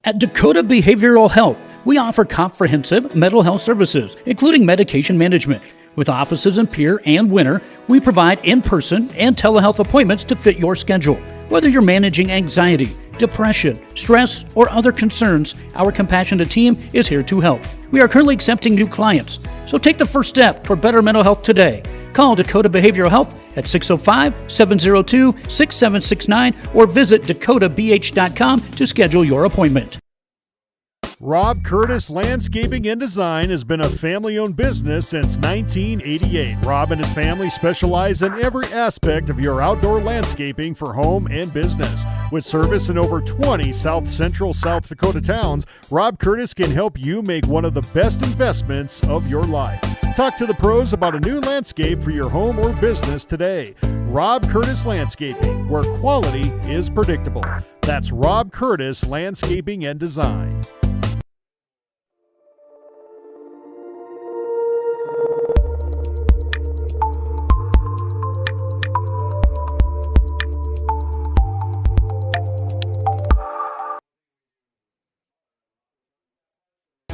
At Dakota Behavioral Health, we offer comprehensive mental health services, including medication management. With offices in Pierre and Winter, we provide in-person and telehealth appointments to fit your schedule. Whether you're managing anxiety, depression, stress, or other concerns, our compassionate team is here to help. We are currently accepting new clients, so take the first step toward better mental health today. Call Dakota Behavioral Health at 605-702-6769 or visit dakotabh.com to schedule your appointment. Rob Curtis Landscaping and Design has been a family-owned business since 1988. Rob and his family specialize in every aspect of your outdoor landscaping for home and business. With service in over 20 south-central South Dakota towns, Rob Curtis can help you make one of the best investments of your life. Talk to the pros about a new landscape for your home or business today. Rob Curtis Landscaping, where quality is predictable. That's Rob Curtis Landscaping and Design.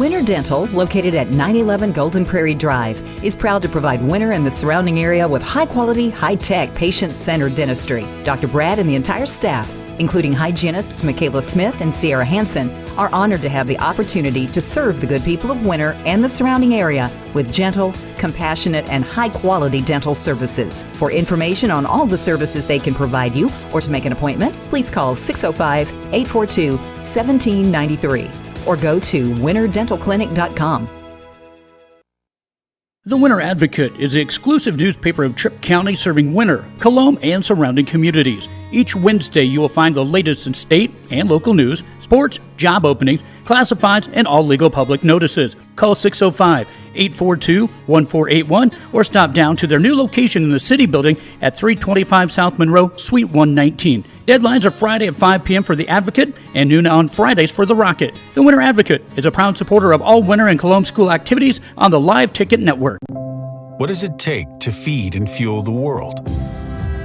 Winter Dental, located at 911 Golden Prairie Drive, is proud to provide Winter and the surrounding area with high-quality, high-tech, patient-centered dentistry. Dr. Brad and the entire staff, including hygienists Michaela Smith and Sierra Hansen, are honored to have the opportunity to serve the good people of Winter and the surrounding area with gentle, compassionate, and high-quality dental services. For information on all the services they can provide you or to make an appointment, please call 605-842-1793. or go to winterdentalclinic.com. The Winter Advocate is the exclusive newspaper of Tripp County serving Winter, Colome, and surrounding communities. Each Wednesday you will find the latest in state and local news, sports, job openings, classifieds, and all legal public notices. Call 605-842-1481 or stop down to their new location in the City Building at 325 South Monroe, Suite 119. Deadlines are Friday at 5 p.m. for the Advocate and noon on Fridays for the Rocket. The Winter Advocate is a proud supporter of all Winter and Colome school activities on the Live Ticket Network. What does it take to feed and fuel the world?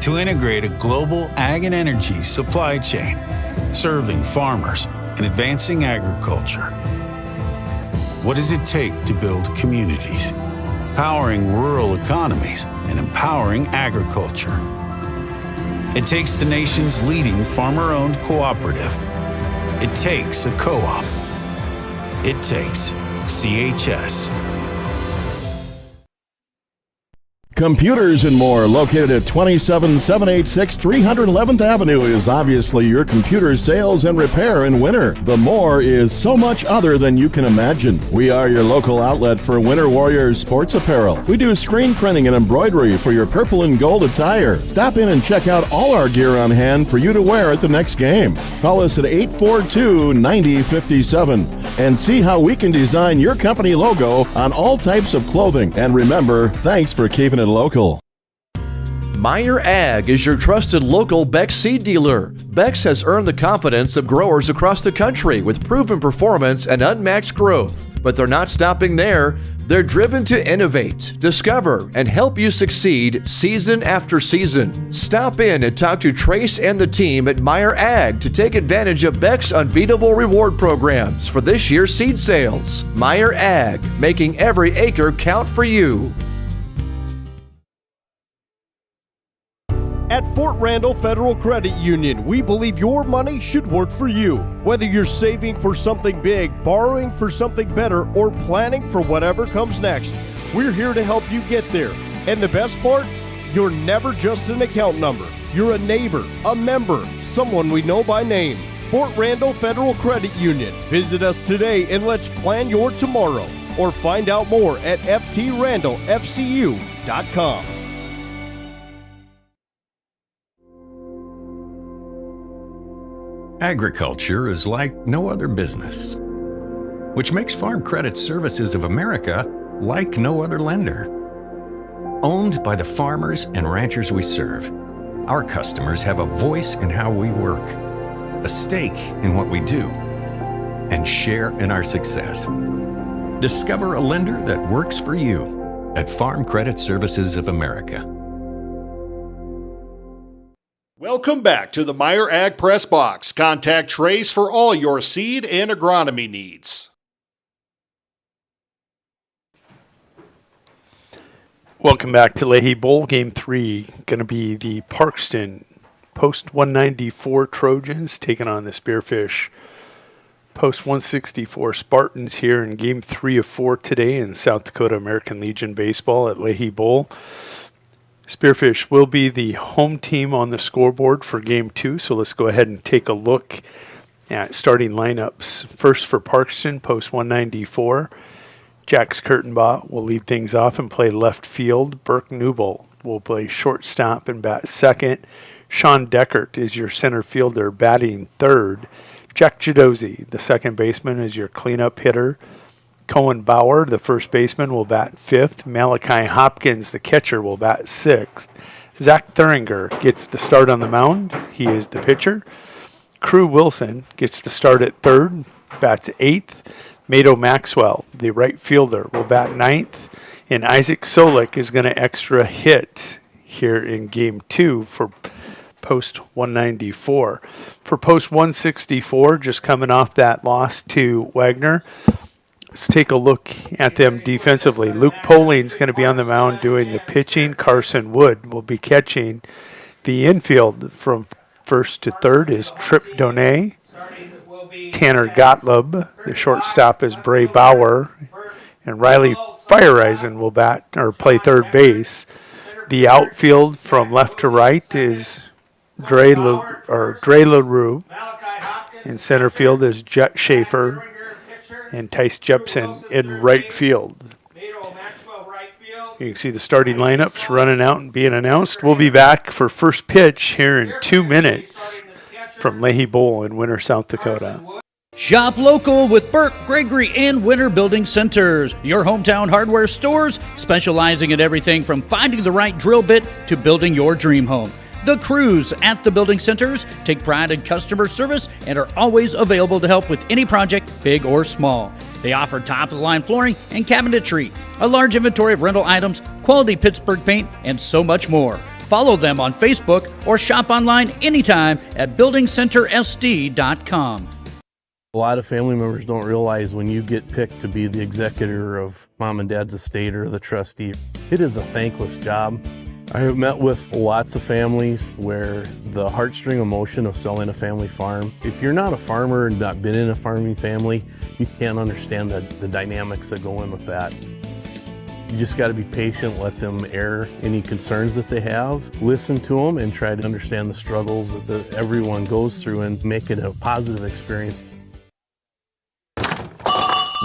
To integrate a global ag and energy supply chain, serving farmers and advancing agriculture. What does it take to build communities, powering rural economies and empowering agriculture? It takes the nation's leading farmer-owned cooperative. It takes a co-op. It takes CHS. Computers and More, located at 27786 311th Avenue, is obviously your computer sales and repair in Winter. The More is so much other than you can imagine. We are your local outlet for Winter Warriors sports apparel. We do screen printing and embroidery for your purple and gold attire. Stop in and check out all our gear on hand for you to wear at the next game. Call us at 842-9057 and see how we can design your company logo on all types of clothing. And remember, thanks for keeping it local. Meyer Ag is your trusted local Beck's seed dealer. Beck's has earned the confidence of growers across the country with proven performance and unmatched growth. But they're not stopping there. They're driven to innovate, discover, and help you succeed season after season. Stop in and talk to Trace and the team at Meyer Ag to take advantage of Beck's unbeatable reward programs for this year's seed sales. Meyer Ag, making every acre count for you. At Fort Randall Federal Credit Union, we believe your money should work for you. Whether you're saving for something big, borrowing for something better, or planning for whatever comes next, we're here to help you get there. And the best part? You're never just an account number. You're a neighbor, a member, someone we know by name. Fort Randall Federal Credit Union. Visit us today and let's plan your tomorrow. Or find out more at ftrandallfcu.com. Agriculture is like no other business, which makes Farm Credit Services of America like no other lender. Owned by the farmers and ranchers we serve, our customers have a voice in how we work, a stake in what we do, and share in our success. Discover a lender that works for you at Farm Credit Services of America. Welcome back to the Meyer Ag Press Box. Contact Trace for all your seed and agronomy needs. Welcome back to Leahy Bowl. Game 3 going to be the Parkston Post 194 Trojans taking on the Spearfish Post 164 Spartans here in Game 3 of 4 today in South Dakota American Legion Baseball at Leahy Bowl. Spearfish will be the home team on the scoreboard for Game 2, so let's go ahead and take a look at starting lineups. First for Parkston, Post 194. Jax Kurtenbach will lead things off and play left field. Burke Newble will play shortstop and bat second. Sean Deckert is your center fielder batting third. Jack Jadozi, the second baseman, is your cleanup hitter. Cohen Bauer, the first baseman, will bat fifth. Malachi Hopkins, the catcher, will bat sixth. Zach Thuringer gets the start on the mound. He is the pitcher. Crew Wilson gets the start at third, bats eighth. Mado Maxwell, the right fielder, will bat ninth. And Isaac Solik is going to extra hit here in Game 2 for Post 194. For Post 164, just coming off that loss to Wagner, let's take a look at them defensively. Luke Poling's going to be on the mound doing the pitching. Carson Wood will be catching. The infield from first to third is Trip Donay. Tanner Gottlieb, the shortstop, is Bray Bauer. And Riley Fireisen will bat or play third base. The outfield from left to right is Dre LaRue. In center field is Jet Schaefer and Tice Jepson in right field. You can see the starting lineups running out and being announced. We'll be back for first pitch here in 2 minutes from Leahy Bowl in Winter, South Dakota. Shop local with Burke, Gregory, and Winter Building Centers, your hometown hardware stores specializing in everything from finding the right drill bit to building your dream home. The crews at the building centers take pride in customer service and are always available to help with any project, big or small. They offer top-of-the-line flooring and cabinetry, a large inventory of rental items, quality Pittsburgh paint, and so much more. Follow them on Facebook or shop online anytime at buildingcentersd.com. A lot of family members don't realize when you get picked to be the executor of mom and dad's estate or the trustee, it is a thankless job. I have met with lots of families where the heartstring emotion of selling a family farm, if you're not a farmer and not been in a farming family, you can't understand the dynamics that go in with that. You just got to be patient, let them air any concerns that they have, listen to them, and try to understand the struggles that everyone goes through and make it a positive experience.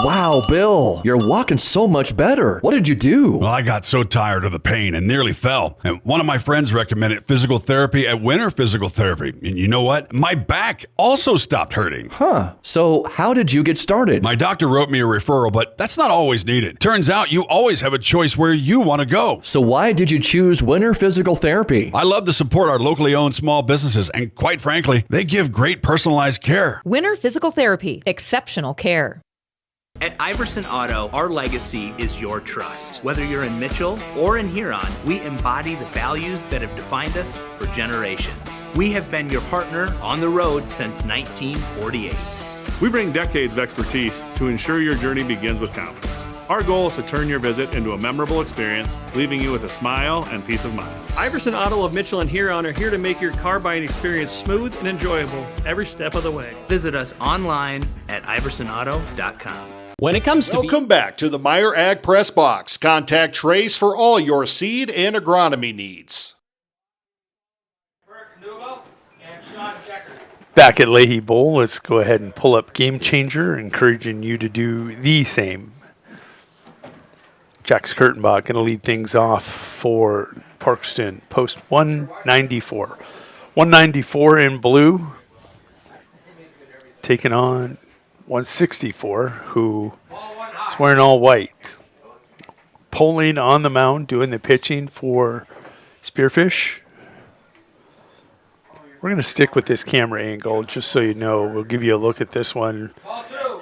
Wow, Bill, you're walking so much better. What did you do? Well, I got so tired of the pain and nearly fell. And one of my friends recommended physical therapy at Winter Physical Therapy. And you know what? My back also stopped hurting. Huh. So how did you get started? My doctor wrote me a referral, but that's not always needed. Turns out you always have a choice where you want to go. So why did you choose Winter Physical Therapy? I love to support our locally owned small businesses, and quite frankly, they give great personalized care. Winter Physical Therapy. Exceptional care. At Iverson Auto, our legacy is your trust. Whether you're in Mitchell or in Huron, we embody the values that have defined us for generations. We have been your partner on the road since 1948. We bring decades of expertise to ensure your journey begins with confidence. Our goal is to turn your visit into a memorable experience, leaving you with a smile and peace of mind. Iverson Auto of Mitchell and Huron are here to make your car buying experience smooth and enjoyable every step of the way. Visit us online at iversonauto.com. When it comes to Welcome back to the Meyer Ag Press Box. Contact Trace for all your seed and agronomy needs. Back at Leahy Bowl, let's go ahead and pull up Game Changer, encouraging you to do the same. Jax Kurtenbach going to lead things off for Parkston, Post 194. 194 in blue, taking on 164, who is wearing all white. Poling on the mound, doing the pitching for Spearfish. We're going to stick with this camera angle, just so you know. We'll give you a look at this one.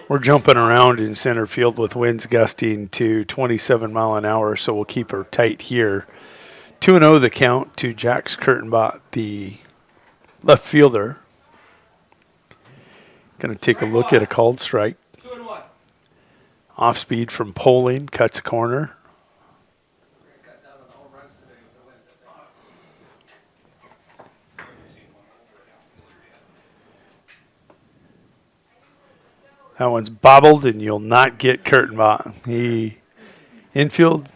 We're jumping around in center field with winds gusting to 27 mile an hour, so we'll keep her tight here. 2-0 the count to Jax Kurtenbach, the left fielder. Going to take a look at a called strike. Off speed from Poling, cuts a corner. That one's bobbled, and you'll not get Kurtenbach. He infield.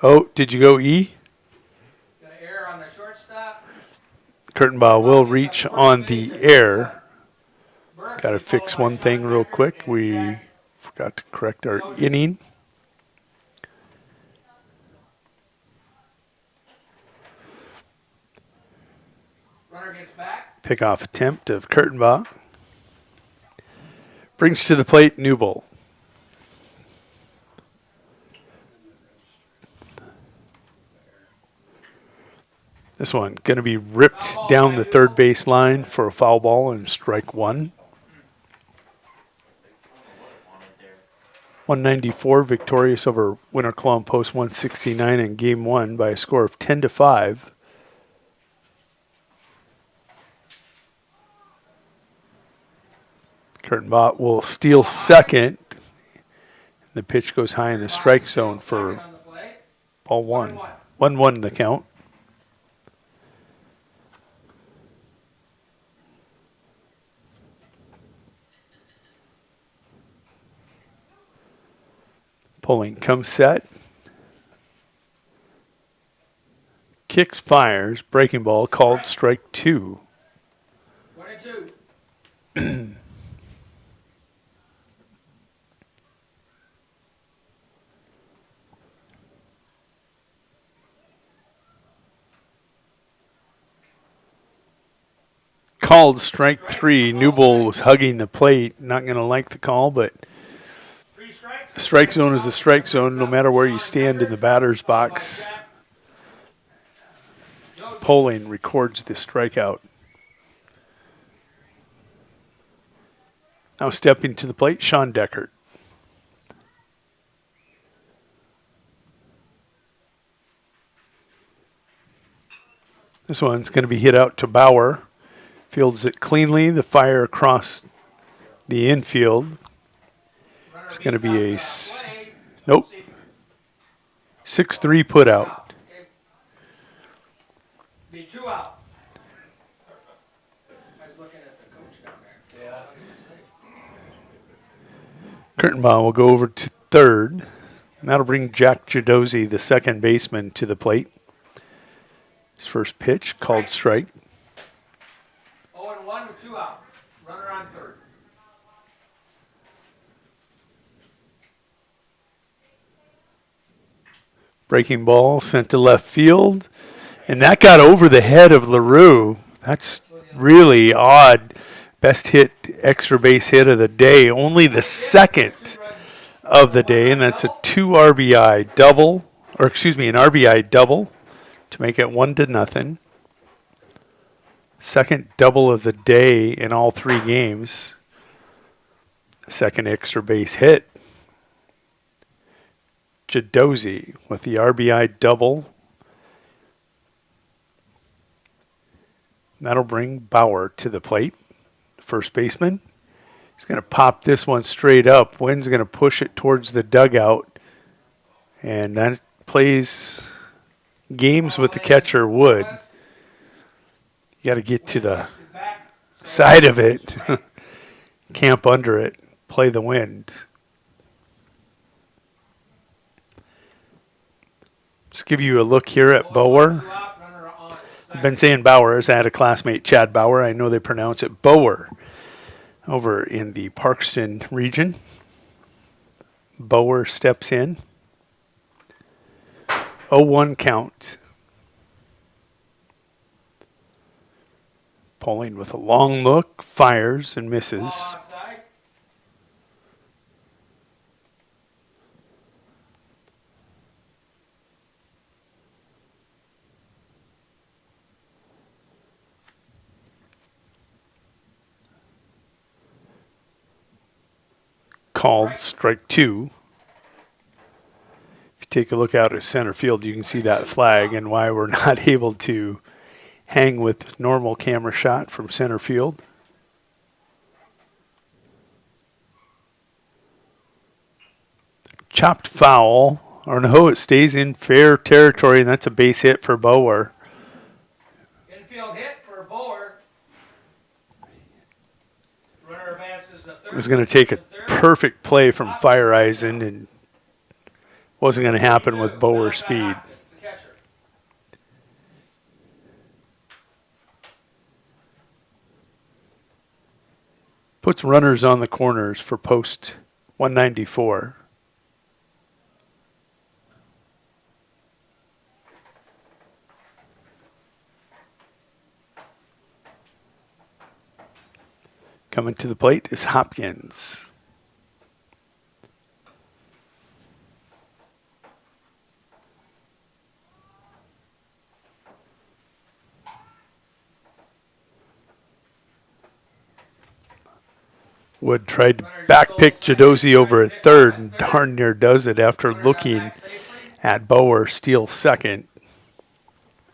Oh, did you go E? Got an error on the shortstop. Kurtenbach will reach on the air. Got to fix one thing real quick. We forgot to correct our inning. Runner gets back. Pickoff attempt of Kurtenbach. Brings to the plate Newbold. This one going to be ripped down the third base line for a foul ball and strike one. 194 victorious over Winter Club Post 169 in Game 1 by a score of 10-5. Kurtenbach will steal second. The pitch goes high in the strike zone for ball one. 1-1 the count. Poling comes set. Kicks, fires, breaking ball, called strike 2. 1-2. Called strike 3. Newbold was hugging the plate. Not going to like the call, but the strike zone is the strike zone no matter where you stand in the batter's box. Poling records the strikeout. Now stepping to the plate, Sean Deckert. This one's going to be hit out to Bauer. Fields it cleanly. The fire across the infield. It's going to be a 6-3 put out. Be 2 out. I was looking at the coach down there. Kurtenbach will go over to third. And that'll bring Jack Jadozzi, the second baseman, to the plate. His first pitch, called strike. 0-1 with 2 out. Runner on third. Breaking ball sent to left field. And that got over the head of LaRue. That's really odd. Best hit, extra base hit of the day. Only the second of the day, and that's a 2 RBI double, or excuse me, an RBI double to make it 1-0. Second double of the day in all 3 games. Second extra base hit. Jadozzi with the RBI double. That'll bring Bauer to the plate. First baseman. He's going to pop this one straight up. Wynn's going to push it towards the dugout. And that plays games with the catcher, Wood. You got to get to the side of it. Camp under it. Play the wind. Just give you a look here at Bauer. I've been saying Bowers. I had a classmate, Chad Bauer. I know they pronounce it Bower over in the Parkston region. Bower steps in. 0-1 count. Poling with a long look, fires and misses. Called strike 2. If you take a look out at center field, you can see that flag and why we're not able to hang with normal camera shot from center field. Chopped foul. Or no, it stays in fair territory, and that's a base hit for Bower. Infield hit for Bower. Runner advances to third. It was going to take a perfect play from Fireisen, and wasn't going to happen with Bower speed. Puts runners on the corners for post 194. Coming to the plate is Hopkins. Wood tried to backpick Jadozzi over at third and darn near does it after looking at Bower steal second.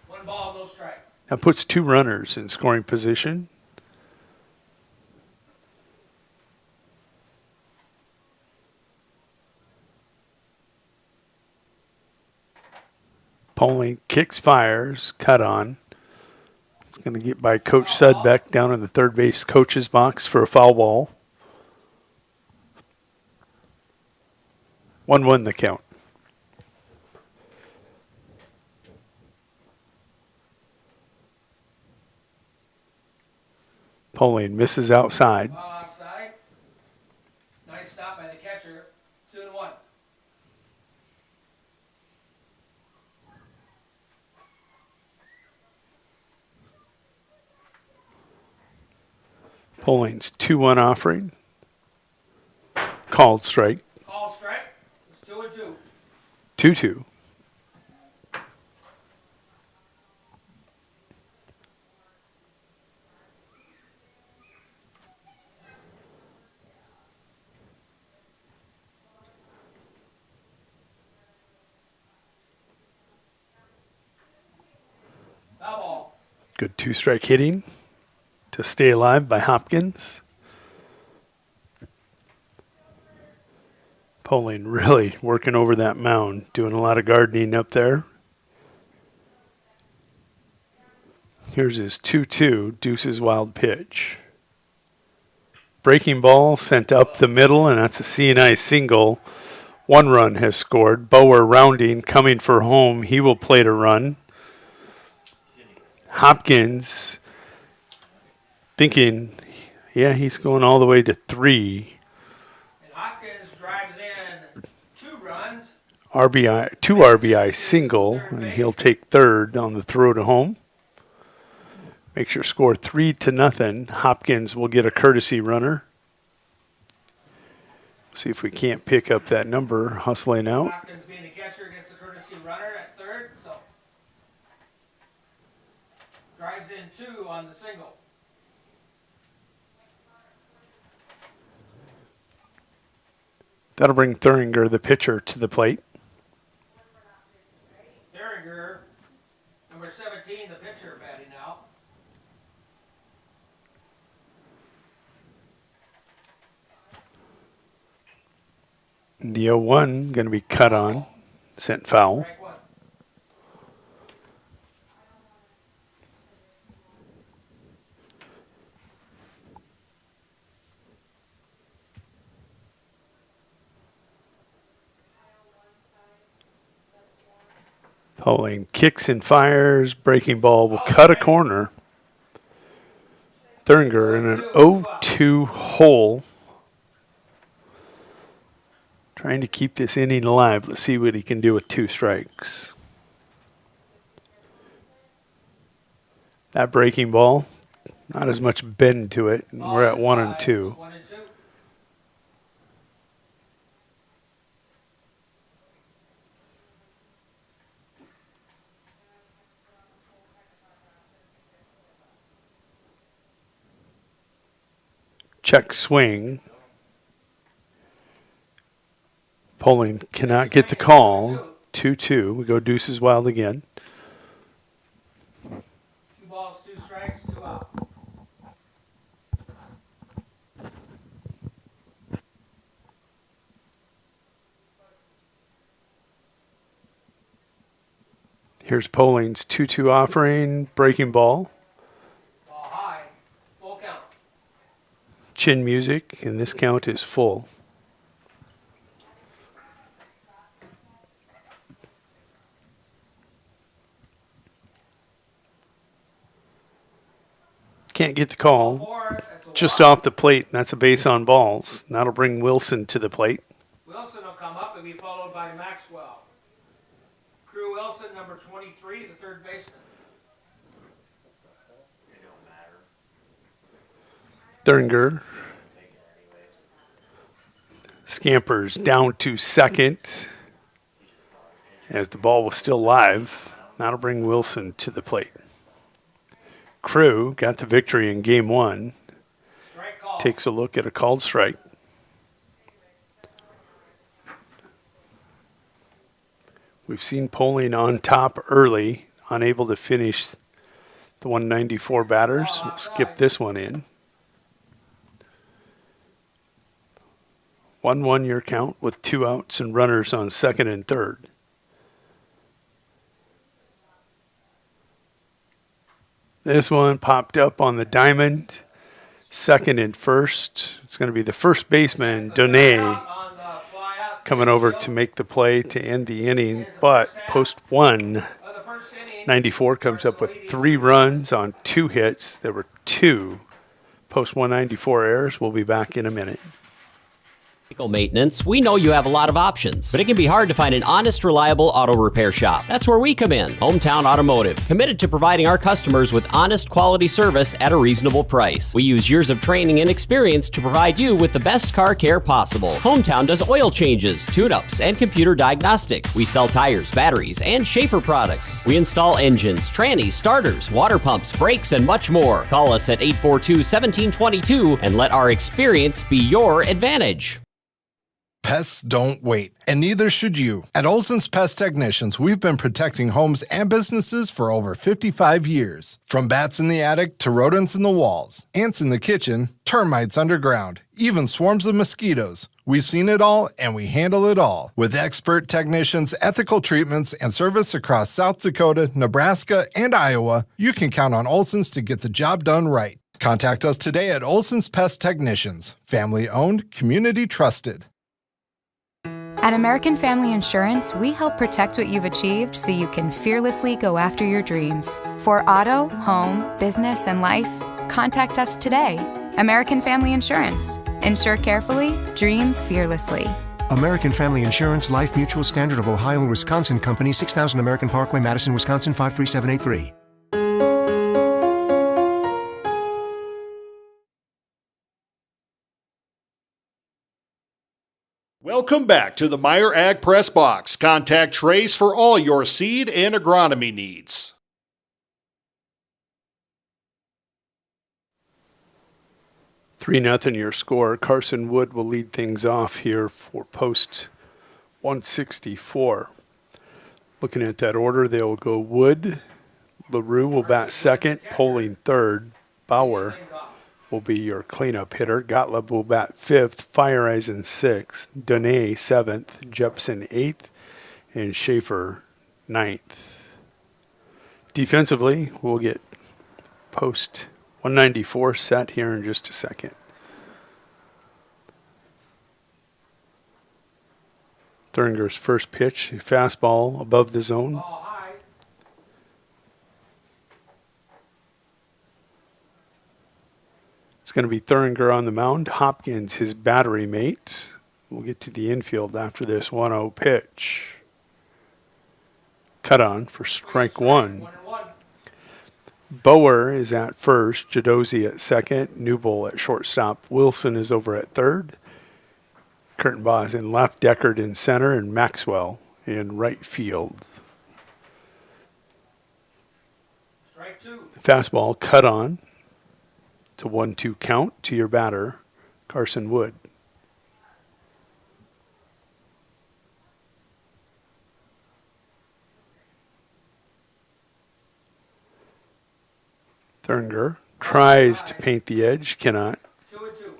One ball, no strike. That puts two runners in scoring position. Poling kicks, fires, cut on. It's going to get by Coach Sudbeck down in the third base coach's box for a foul ball. 1-1 the count. Poling misses outside. Ball outside. Nice stop by the catcher. 2-1. Poling's 2-1 offering. Called strike. Call strike. It's 2-2. 2-2. Foul ball. Good two-strike hitting to stay alive by Hopkins. Poling really working over that mound, doing a lot of gardening up there. Here's his 2-2, Deuce's wild pitch. Breaking ball sent up the middle, and that's a CNI single. One run has scored. Bower rounding, coming for home. He will plate a run. Hopkins thinking, yeah, he's going all the way to 3. And Hopkins drives in 2 runs. RBI, 2 RBI single, and he'll take third on the throw to home. Makes your score 3-0. Hopkins will get a courtesy runner. See if we can't pick up that number hustling out. Hopkins being the catcher gets a courtesy runner at third, so drives in 2 on the single. That'll bring Thuringer, the pitcher, to the plate. Thuringer, number 17, the pitcher, batting now. The 0-1 going to be cut on, sent foul. Poling kicks and fires. Breaking ball will cut a corner. Thuringer in an 0-2 hole. Trying to keep this inning alive. Let's see what he can do with 2 strikes. That breaking ball, not as much bend to it. And we're at 1-2. Check swing. Poling cannot get the call. 2-2. We go Deuces wild again. 2 balls, Here's Polling's 2-2 offering, breaking ball. Ball high, full count. Chin music, and this count is full. Can't get the call. Just off the plate, and that's a base on balls. That'll bring Wilson to the plate. Wilson will come up and be followed by Maxwell. Crew Wilson, number 23, the third baseman. Thuringer scampers down to second as the ball was still live. That'll bring Wilson to the plate. Crew got the victory in game 1. Takes a look at a called strike. We've seen Poling on top early, unable to finish the 194 batters. We'll skip this one in. 1-1 your count with 2 outs and runners on second and third. This one popped up on the diamond, second and first. It's going to be the first baseman, Donay, coming over to make the play to end the inning. But post 194 comes up with 3 runs on 2 hits. There were 2 post 194 errors. We'll be back in a minute. Maintenance, we know you have a lot of options, but it can be hard to find an honest, reliable auto repair shop. That's where we come in. Hometown Automotive, committed to providing our customers with honest, quality service at a reasonable price. We use years of training and experience to provide you with the best car care possible. Hometown does oil changes, tune-ups, and computer diagnostics. We sell tires, batteries, and Schaefer products. We install engines, trannies, starters, water pumps, brakes, and much more. Call us at 842-1722 and let our experience be your advantage. Pests don't wait, and neither should you. At Olson's Pest Technicians, we've been protecting homes and businesses for over 55 years. From bats in the attic to rodents in the walls, ants in the kitchen, termites underground, even swarms of mosquitoes. We've seen it all, and we handle it all. With expert technicians, ethical treatments, and service across South Dakota, Nebraska, and Iowa, you can count on Olson's to get the job done right. Contact us today at Olson's Pest Technicians. Family-owned, community-trusted. At American Family Insurance, we help protect what you've achieved so you can fearlessly go after your dreams. For auto, home, business, and life, contact us today. American Family Insurance. Insure carefully, dream fearlessly. American Family Insurance, Life Mutual, Standard of Ohio and Wisconsin Company, 6000 American Parkway, Madison, Wisconsin, 53783. Welcome back to the Meyer Ag Press Box. Contact Trace for all your seed and agronomy needs. Three 0 your score. Carson Wood will lead things off here for post 164. Looking at that order, they will go Wood. LaRue will bat second. Poling third. Bauer will be your cleanup hitter. Gottlieb will bat fifth. Fireisen sixth. Donay seventh. Jepson eighth. And Schaefer ninth. Defensively, we'll get post 194 set here in just a second. Thuringer's first pitch, fastball above the zone. It's going to be Thuringer on the mound. Hopkins, his battery mate. We'll get to the infield after this 1-0 pitch. Cut on for strike one. Bower is at first. Jadozi at second. Newbold at shortstop. Wilson is over at third. Kurtenbaugh is in left. Deckard in center. And Maxwell in right field. Strike two. Fastball cut on. To 1-2 count to your batter, Carson Wood. Thuringer tries to paint the edge, cannot. 2-2.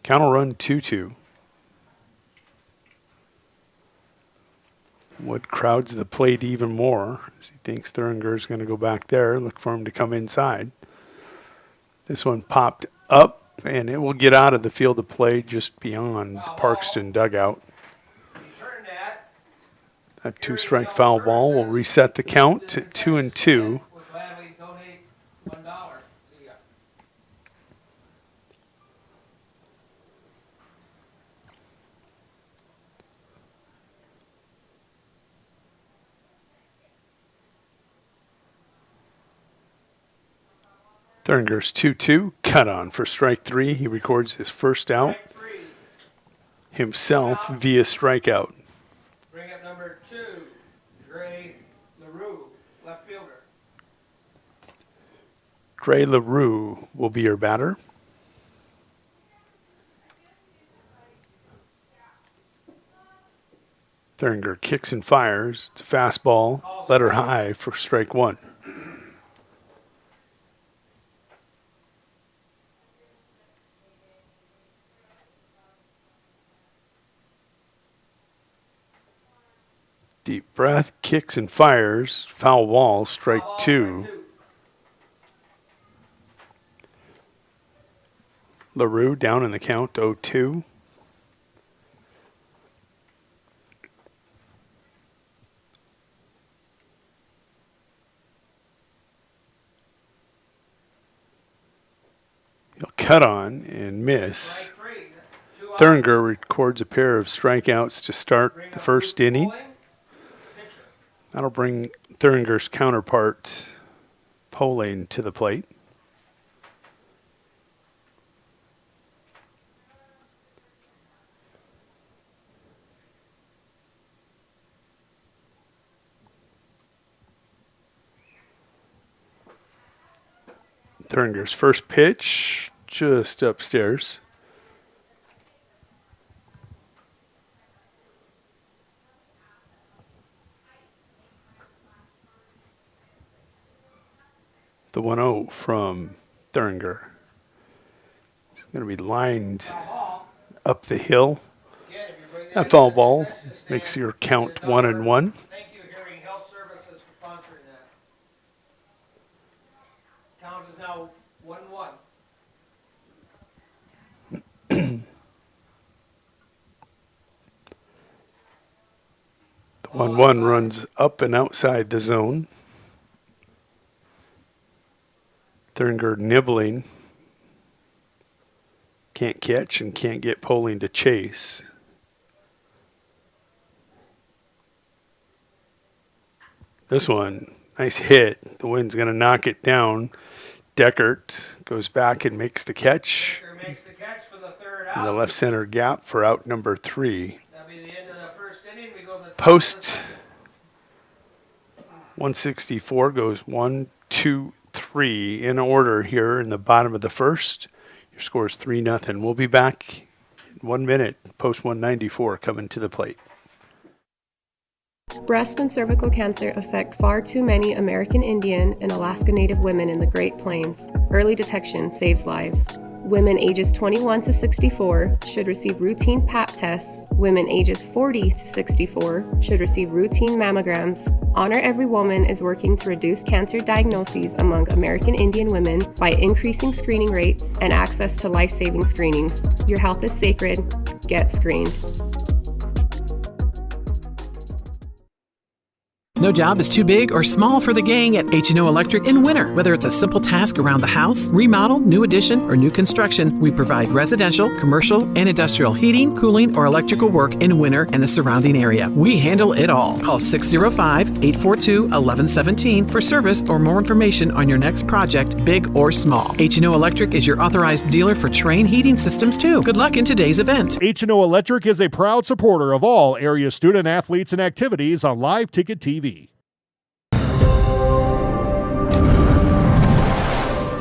Count will run 2-2. Wood crowds the plate even more. He thinks Thuringer's going to go back there. Look for him to come inside. This one popped up, and it will get out of the field of play just beyond the Parkston dugout. That 2-strike foul ball will reset the count to 2-2. Thuringer's 2-2, cut on for strike 3. He records his first out himself via strikeout. Bring up number 2, Dre LaRue, left fielder. Dre LaRue will be your batter. Thuringer kicks and fires. It's a fastball, letter high for strike 1. Deep breath, kicks and fires, foul ball, strike 2. LaRue down in the count, 0-2. He'll cut on and miss. Thuringer records a pair of strikeouts to start the first inning. That'll bring Thuringer's counterpart, Polane, to the plate. Thuringer's first pitch, just upstairs. The 1-0 from Thuringer. It's going to be lined up the hill. That foul ball makes your count 1-1. Thank you, Hearing Health Services, for sponsoring that. Count is now 1-1. The 1-1 runs up and outside the zone. Thuringer nibbling. Can't catch and can't get Polane to chase. This one, nice hit. The wind's going to knock it down. Deckert goes back and makes the catch. Makes the catch for the third In out. the left center gap for out number 3. That'll be the end of the first inning. We go to the top Post 164 goes 1, 2, 3 in order here in the bottom of the first. Your score is 3-0. We'll be back in 1 minute. Post 194 coming to the plate. Breast and cervical cancer affect far too many American Indian and Alaska Native women in the Great Plains. Early detection saves lives. Women ages 21 to 64 should receive routine Pap tests. Women ages 40 to 64 should receive routine mammograms. Honor Every Woman is working to reduce cancer diagnoses among American Indian women by increasing screening rates and access to life-saving screenings. Your health is sacred. Get screened. No job is too big or small for the gang at H&O Electric in winter. Whether it's a simple task around the house, remodel, new addition, or new construction, we provide residential, commercial, and industrial heating, cooling, or electrical work in winter and the surrounding area. We handle it all. Call 605-842-1117 for service or more information on your next project, big or small. H&O Electric is your authorized dealer for Trane heating systems too. Good luck in today's event. H&O Electric is a proud supporter of all area student athletes and activities on Live Ticket TV.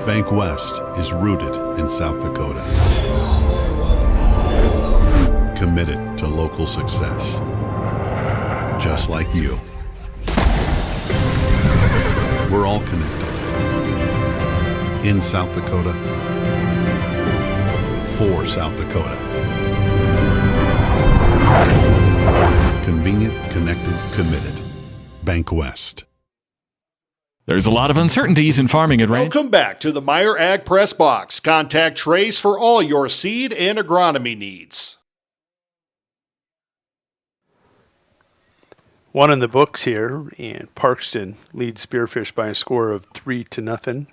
Bank West is rooted in South Dakota. Committed to local success. Just like you. We're all connected. In South Dakota. For South Dakota. Convenient, connected, committed. Bank West. There's a lot of uncertainties in farming and ranch. Welcome back to the Meyer Ag Press Box. Contact Trace for all your seed and agronomy needs. One in the books here, and Parkston leads Spearfish by a score of 3-0.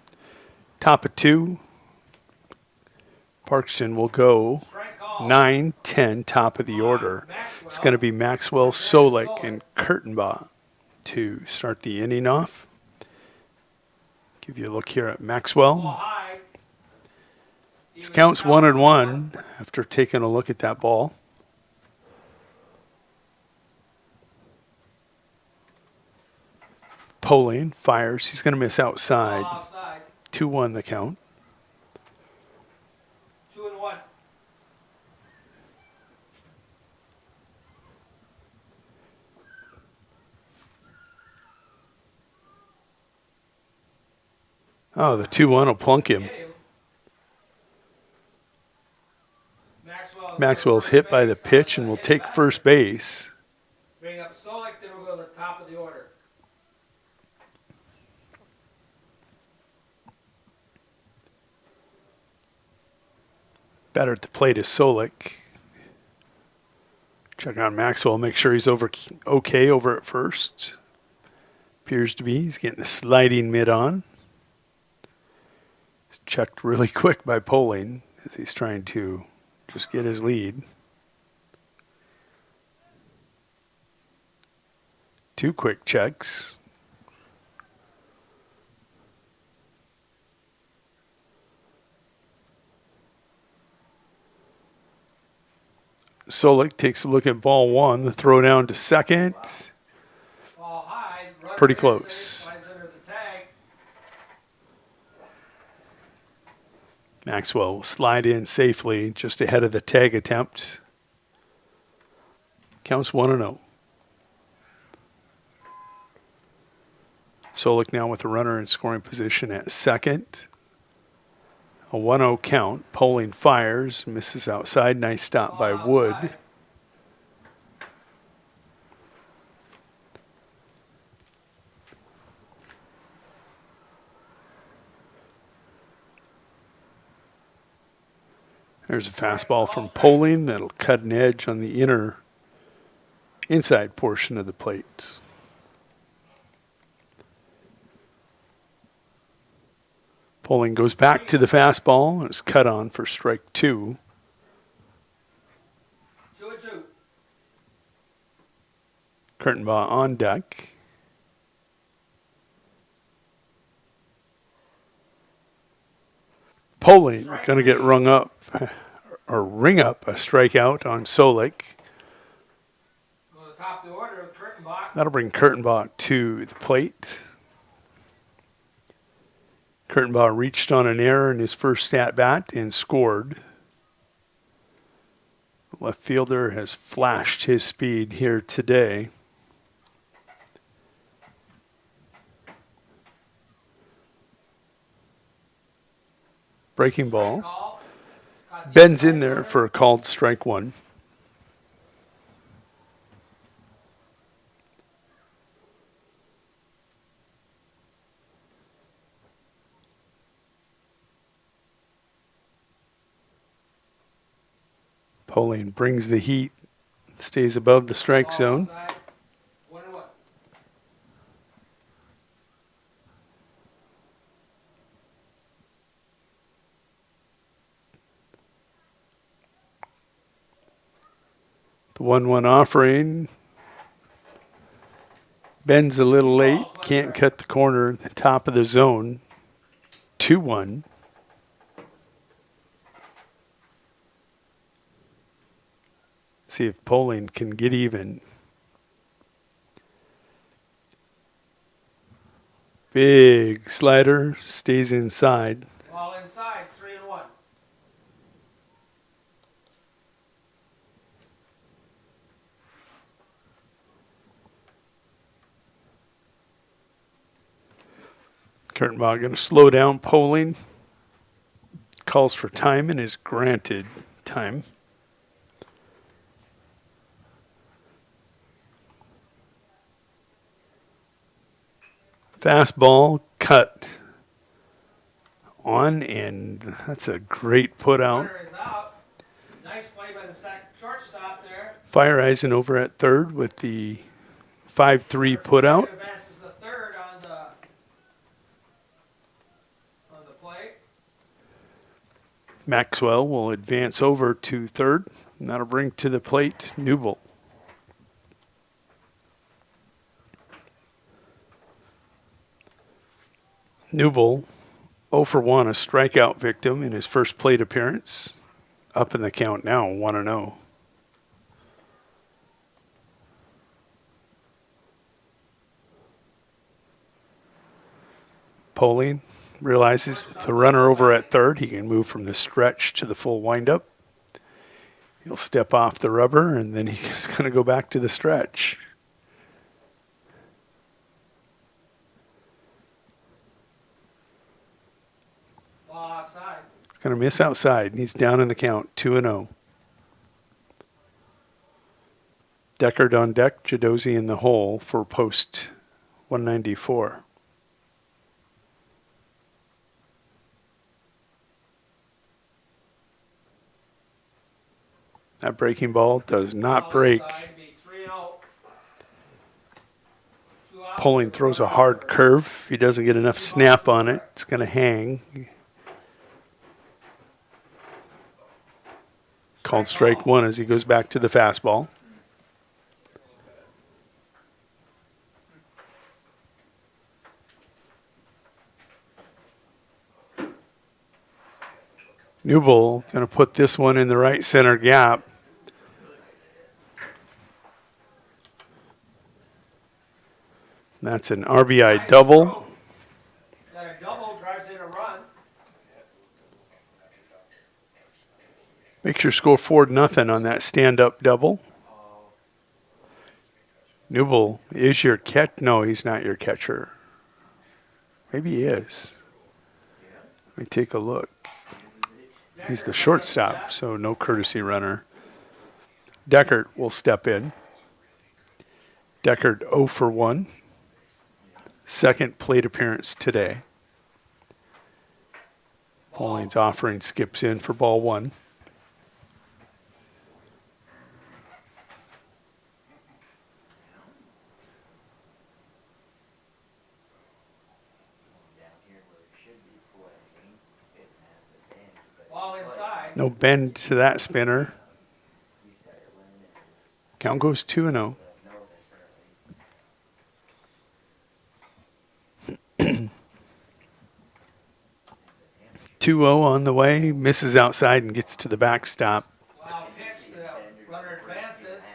Top of 2. Parkston will go 9-10, top of the order. It's going to be Maxwell, Solik, and Kurtenbach to start the inning off. Give you a look here at Maxwell. This counts 1-1 after taking a look at that ball. Poling fires. He's going to miss outside. 2-1 the count. 2-1. Oh, the 2-1 will plunk him. Maxwell's hit by the pitch and will take first base. Bring up Solik, then we'll go to the top of the order. Batter at the plate is Solik. Check on Maxwell, make sure he's okay over at first. Appears to be. He's getting a sliding mid on. It's checked really quick by Poling as he's trying to just get his lead. 2 quick checks. Solik takes a look at ball 1, the throw down to second. Pretty close. Maxwell will slide in safely just ahead of the tag attempt. Counts 1-0. Solik now with a runner in scoring position at second. A 1-0 count. Poling fires, misses outside. Nice stop by Wood. There's a fastball from Poling that'll cut an edge on the inside portion of the plate. Poling goes back to the fastball and is cut on for strike 2. 2-2. Kurtenbach on deck. Poling going to get ring up a strikeout on Solik. Go to the top of the order with Kurtenbach. That'll bring Kurtenbach to the plate. Kurtenbach reached on an error in his first at-bat and scored. The left fielder has flashed his speed here today. Breaking ball. Bends in there for a called strike 1. Poling brings the heat, stays above the strike zone. The 1-1 offering. Bends a little late, can't cut the corner, the top of the zone. 2-1. See if Poling can get even. Big slider, stays inside. Ball inside, 3-1. Kurtenbach going to slow down Poling. Calls for time and is granted time. Fastball cut on, and that's a great put out. Nice play by the shortstop there. Fire Eisen over at third with the 5-3 put out. Advances the third on the plate. Maxwell will advance over to third, and that'll bring to the plate Newble. Newble, 0 for 1, a strikeout victim in his first plate appearance. Up in the count now, 1-0. Poling realizes with the runner over at third, he can move from the stretch to the full windup. He'll step off the rubber, and then he's going to go back to the stretch. Outside. He's going to miss outside. He's down in the count, 2-0. Deckard on deck, Jadozzi in the hole for post 194. That breaking ball does not break. Poling throws a hard curve. He doesn't get enough snap on it. It's going to hang. Called strike one as he goes back to the fastball. Newble going to put this one in the right center gap. That's an RBI double. Got a double, drives in a run. Makes your score 4-0 on that stand-up double. Newble is your catch. No, he's not your catcher. Maybe he is. Let me take a look. He's the shortstop, so no courtesy runner. Deckard will step in. Deckard 0 for 1. Second plate appearance today. Poling's offering skips in for ball one. No bend to that spinner. Count goes 2-0. 2-0 on the way. Misses outside and gets to the backstop. Runner advances.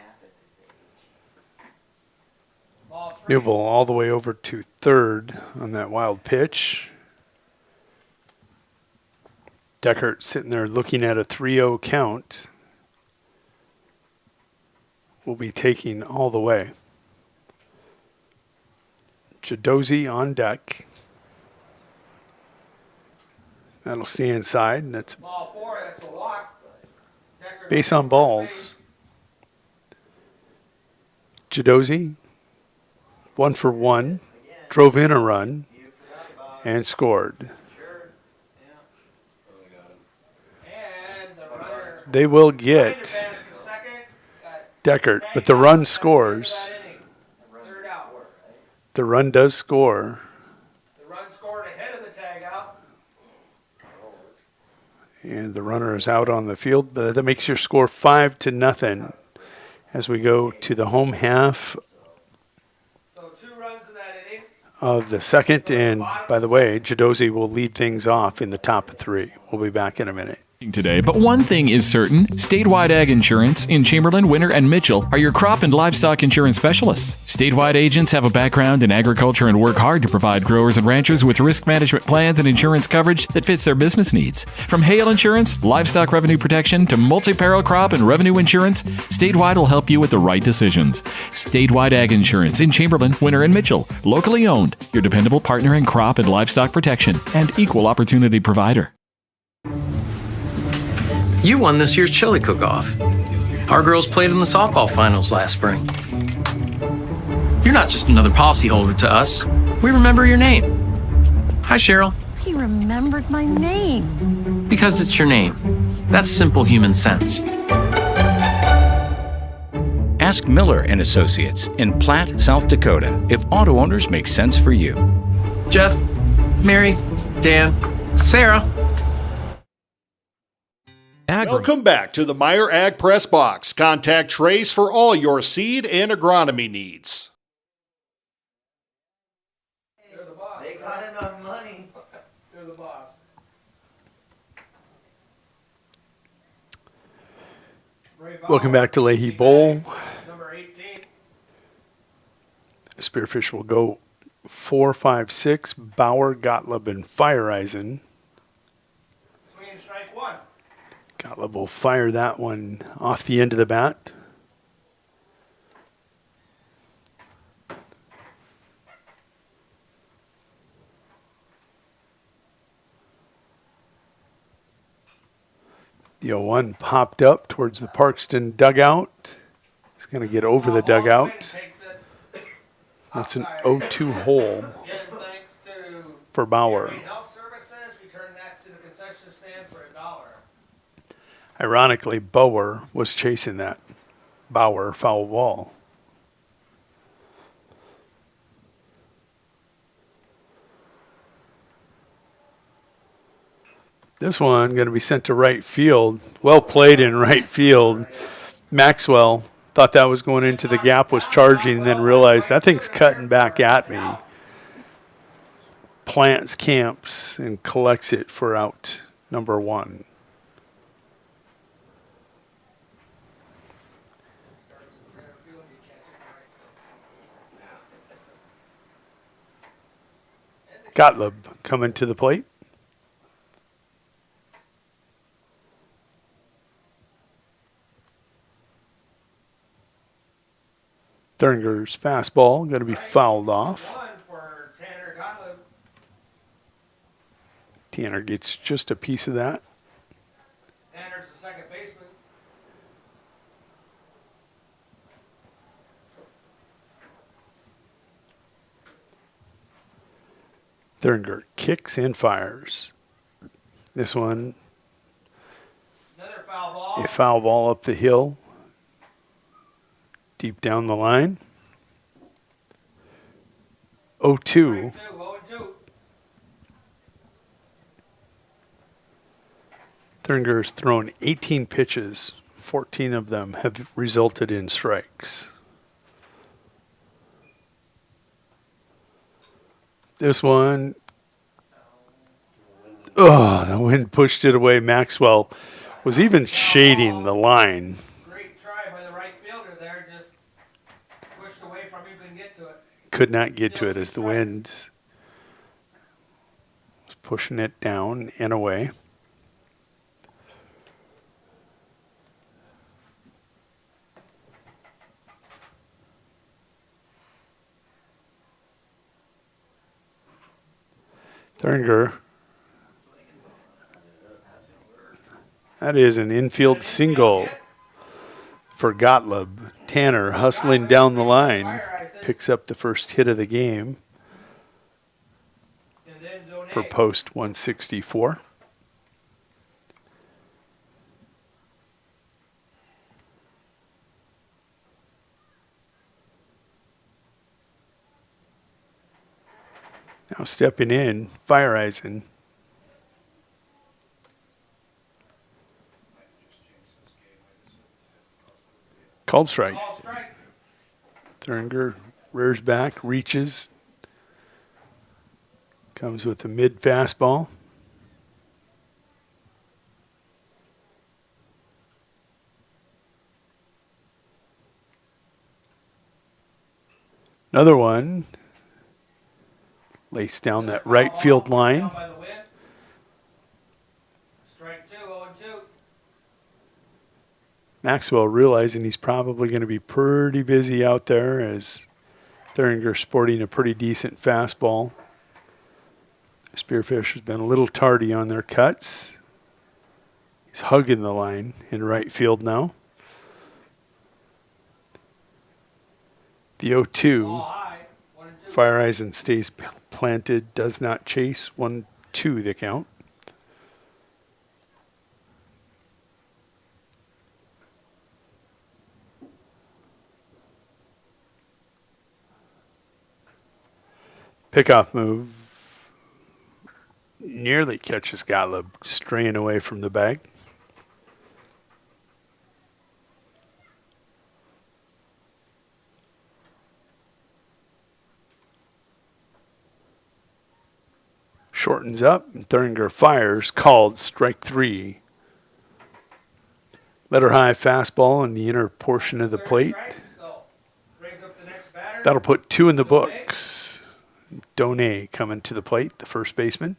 Newble all the way over to third on that wild pitch. Deckard sitting there looking at a 3-0 count. Will be taking all the way. Jadozzi on deck. That'll stay inside, and that's Ball four, that's a walk. base on balls. Jadozzi, 1 for 1, drove in a run, and scored. They will get Deckard, but the run scores. The run does score. The run scored ahead of the tag out. And the runner is out on the field, but that makes your score 5-0 as we go to the home half of the second. And by the way, Jadozzi will lead things off in the top of 3. We'll be back in a minute. Today, but one thing is certain: Statewide Ag Insurance in Chamberlain, Winter, and Mitchell are your crop and livestock insurance specialists. Statewide agents have a background in agriculture and work hard to provide growers and ranchers with risk management plans and insurance coverage that fits their business needs. From hail insurance, livestock revenue protection, to multi-peril crop and revenue insurance, Statewide will help you with the right decisions. Statewide Ag Insurance in Chamberlain, Winter, and Mitchell. Locally owned, your dependable partner in crop and livestock protection, and equal opportunity provider. You won this year's chili cook-off. Our girls played in the softball finals last spring. You're not just another policyholder to us. We remember your name. Hi, Cheryl. He remembered my name. Because it's your name. That's simple human sense. Ask Miller and Associates in Platte, South Dakota, if auto owners make sense for you. Jeff, Mary, Dan, Sarah. Welcome back to the Meyer Ag Press Box. Contact Trace for all your seed and agronomy needs. They got enough money. They're the boss. Welcome back to Leahy Bowl. Number 18. Spearfish will go 4, 5, 6. Bauer, Gottlieb, and Feiereisen. Swing and strike one. Gottlieb will fire that one off the end of the bat. The 0-1 popped up towards the Parkston dugout. He's going to get over the dugout. That's an 0-2 hole for Bauer. Ironically, Bauer was chasing that Bauer foul ball. This one going to be sent to right field. Well played in right field. Maxwell thought that was going into the gap, was charging, and then realized that thing's cutting back at me. Plants, camps, and collects it for out number 1. Gottlieb coming to the plate. Theringer's fastball going to be fouled off. Tanner gets just a piece of that. Tanner's the second baseman. Theringer kicks and fires. This one, Another foul ball. a foul ball up the hill. Deep down the line. 0-2. Theringer's thrown 18 pitches. 14 of them have resulted in strikes. This one, the wind pushed it away. Maxwell was even shading the line. Could not get to it as the wind was pushing it down and away. Theringer. That is an infield single for Gottlieb. Tanner hustling down the line. Picks up the first hit of the game for post 164. Now stepping in, Feiereisen. Called strike. Theringer rears back, reaches, comes with a mid fastball. Another one. Lace down that right field line. Strike 2, 0-2. Maxwell realizing he's probably going to be pretty busy out there as Theringer sporting a pretty decent fastball. Spearfish has been a little tardy on their cuts. He's hugging the line in right field now. The 0-2. Fire eyes and stays planted. Does not chase. 1-2 the count. Pickoff move. Nearly catches Gottlieb straying away from the bag. Shortens up, and Thuringer fires, called, strike 3. Letter high fastball in the inner portion of the plate. That'll put 2 in the books. Donay coming to the plate, the first baseman.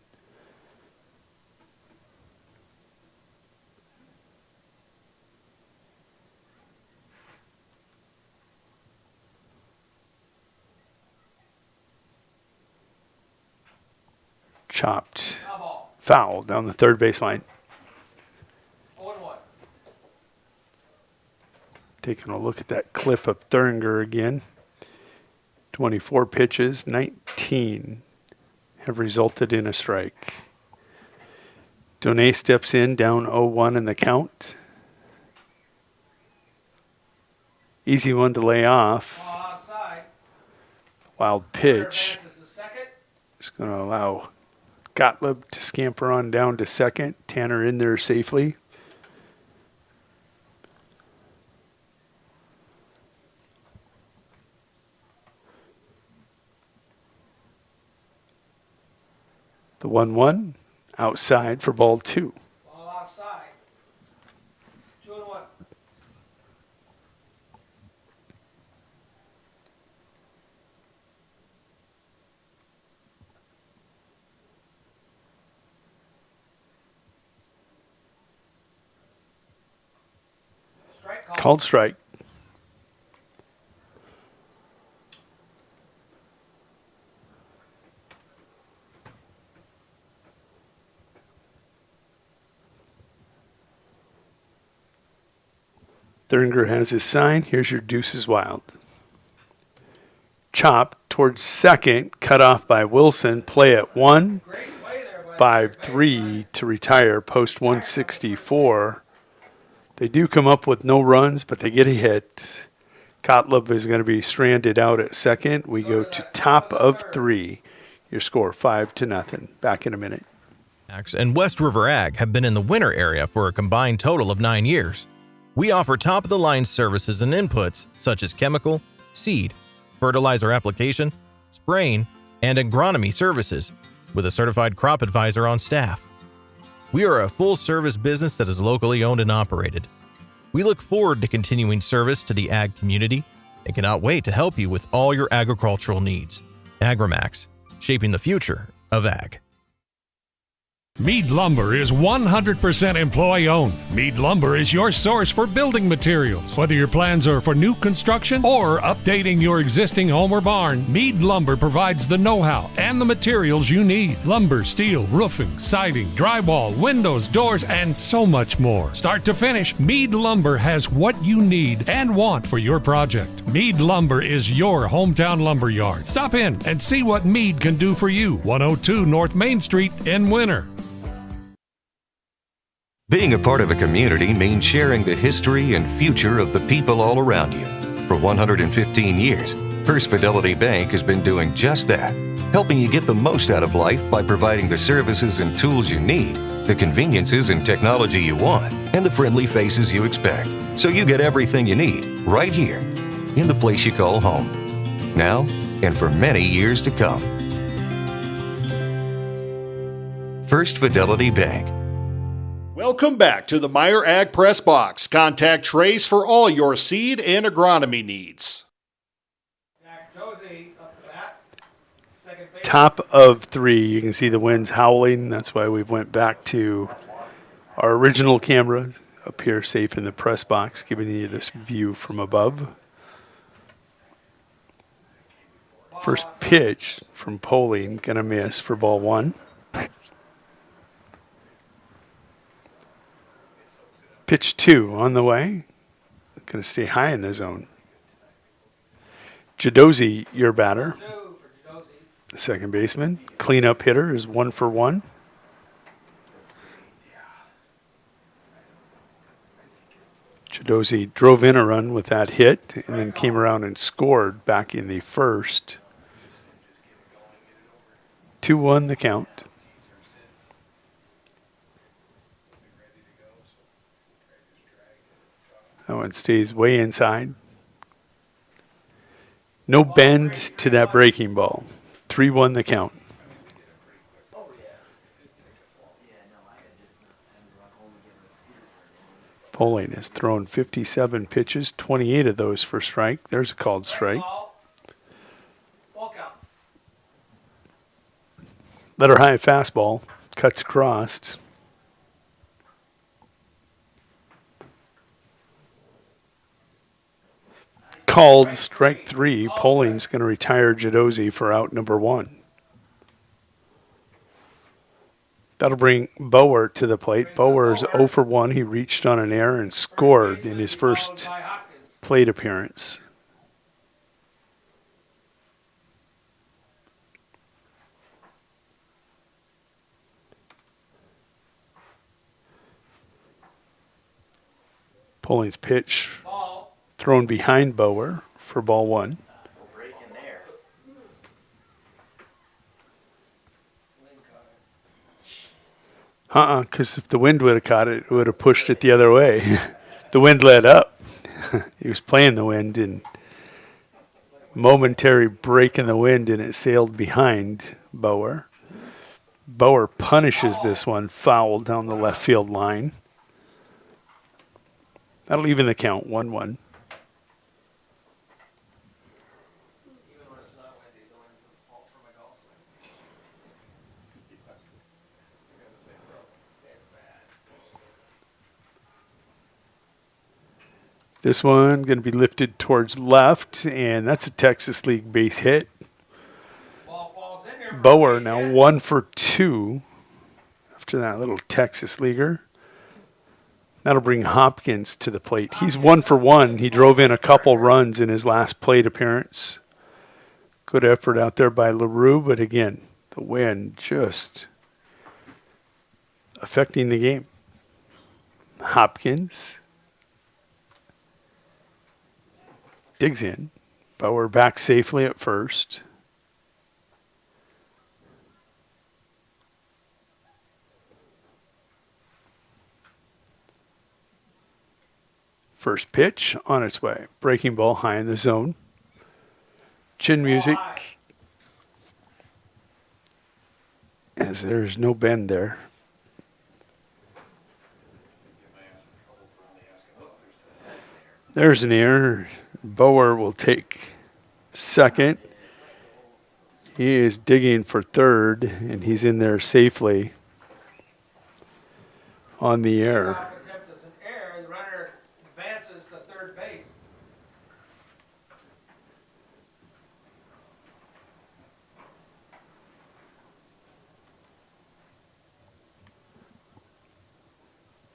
Chopped. Foul down the third baseline. Taking a look at that clip of Thuringer again. 24 pitches, 19 have resulted in a strike. Donay steps in, down 0-1 in the count. Easy one to lay off. Wild pitch. It's going to allow Gottlieb to scamper on down to second. Tanner in there safely. The 1-1 outside for ball 2. Ball outside. 2-1. Called strike. Thuringer has his sign. Here's your deuces wild. Chop towards second, cut off by Wilson. Play at 1. 5-3 to retire, post 164. They do come up with no runs, but they get a hit. Gottlieb is going to be stranded out at second. We go to top of 3. Your score 5-0. Back in a minute. And West River Ag have been in the winter area for a combined total of 9 years. We offer top-of-the-line services and inputs such as chemical, seed, fertilizer application, spraying, and agronomy services with a certified crop advisor on staff. We are a full-service business that is locally owned and operated. We look forward to continuing service to the ag community and cannot wait to help you with all your agricultural needs. Agrimax, shaping the future of ag. Mead Lumber is 100% employee-owned. Mead Lumber is your source for building materials. Whether your plans are for new construction or updating your existing home or barn, Mead Lumber provides the know-how and the materials you need. Lumber, steel, roofing, siding, drywall, windows, doors, and so much more. Start to finish, Mead Lumber has what you need and want for your project. Mead Lumber is your hometown lumber yard. Stop in and see what Mead can do for you. 102 North Main Street in Winter. Being a part of a community means sharing the history and future of the people all around you. For 115 years, First Fidelity Bank has been doing just that, helping you get the most out of life by providing the services and tools you need, the conveniences and technology you want, and the friendly faces you expect. So you get everything you need right here, in the place you call home. Now and for many years to come. First Fidelity Bank. Welcome back to the Meyer Ag Press Box. Contact Trace for all your seed and agronomy needs. Top of 3. You can see the winds howling. That's why we've went back to our original camera up here safe in the press box, giving you this view from above. First pitch from Poling, going to miss for ball 1. Pitch 2 on the way. Going to stay high in the zone. Jadozi, your batter. Second baseman. Cleanup hitter is 1 for 1. Jadozi drove in a run with that hit and then came around and scored back in the first. 2-1 the count. That one stays way inside. No bend to that breaking ball. 3-1 the count. Poling has thrown 57 pitches, 28 of those for strike. There's a called strike. Letter high fastball, cuts crossed. Called strike 3. Poling's going to retire Jadozi for out number 1. That'll bring Bower to the plate. Bower's 0 for 1. He reached on an error and scored in his first plate appearance. Poling's pitch thrown behind Bower for ball 1. Because if the wind would have caught it, it would have pushed it the other way. The wind let up. He was playing the wind, and momentary break in the wind, and it sailed behind Bower. Bower punishes this one, foul down the left field line. That'll even the count, 1-1. This one going to be lifted towards left, and that's a Texas League base hit. Bower now 1 for 2 after that little Texas Leaguer. That'll bring Hopkins to the plate. He's 1 for 1. He drove in a couple runs in his last plate appearance. Good effort out there by LaRue, but again, the wind just affecting the game. Hopkins digs in. Bower back safely at first. First pitch on its way. Breaking ball high in the zone. Chin music. As there's no bend there. There's an error. Bower will take second. He is digging for third, and he's in there safely on the error. The runner advances to third base.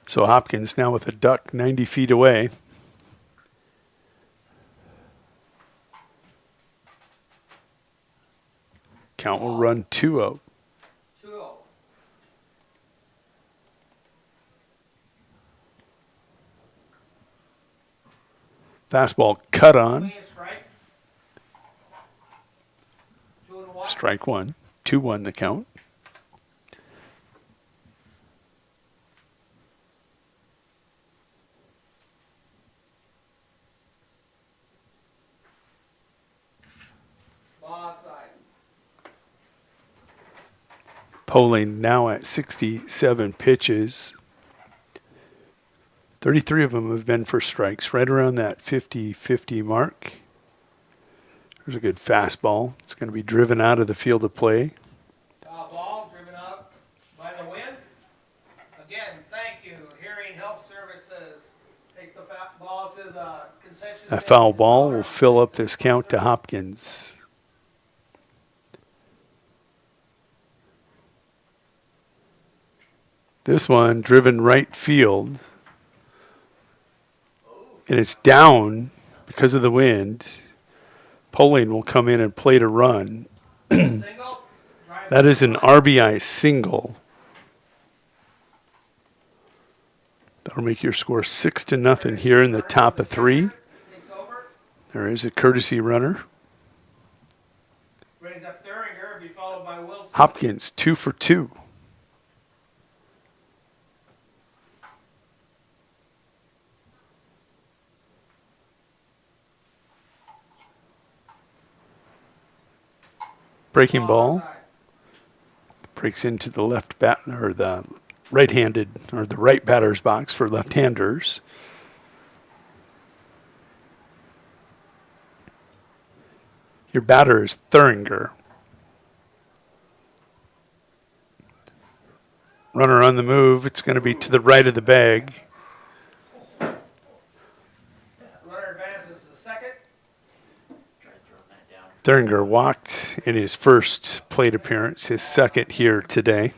So Hopkins now with a duck 90 feet away. Count will run 2-0. Fastball cut on. Strike 1. 2-1 the count. Poling now at 67 pitches. 33 of them have been for strikes, right around that 50-50 mark. There's a good fastball. It's going to be driven out of the field of play. Ball driven up by the wind. Again, thank you. Hearing Health Services. Take the ball to the concession. That foul ball will fill up this count to Hopkins. This one driven right field. And it's down because of the wind. Poling will come in and plate a run. That is an RBI single. That'll make your score 6-0 here in the top of 3. There is a courtesy runner. Hopkins 2 for 2. Breaking ball. Breaks into the left bat or the right-handed or the right batter's box for left-handers. Your batter is Thuringer. Runner on the move. It's going to be to the right of the bag. Runner advances to second. Thuringer walked in his first plate appearance, his second here today.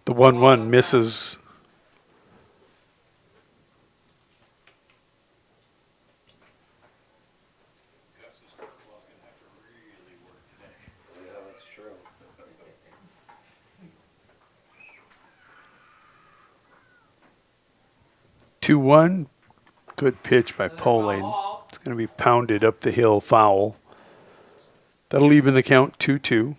The 1-1 misses. Two 2-1. Good pitch by Poling. It's going to be pounded up the hill, foul. That'll even the count 2-2.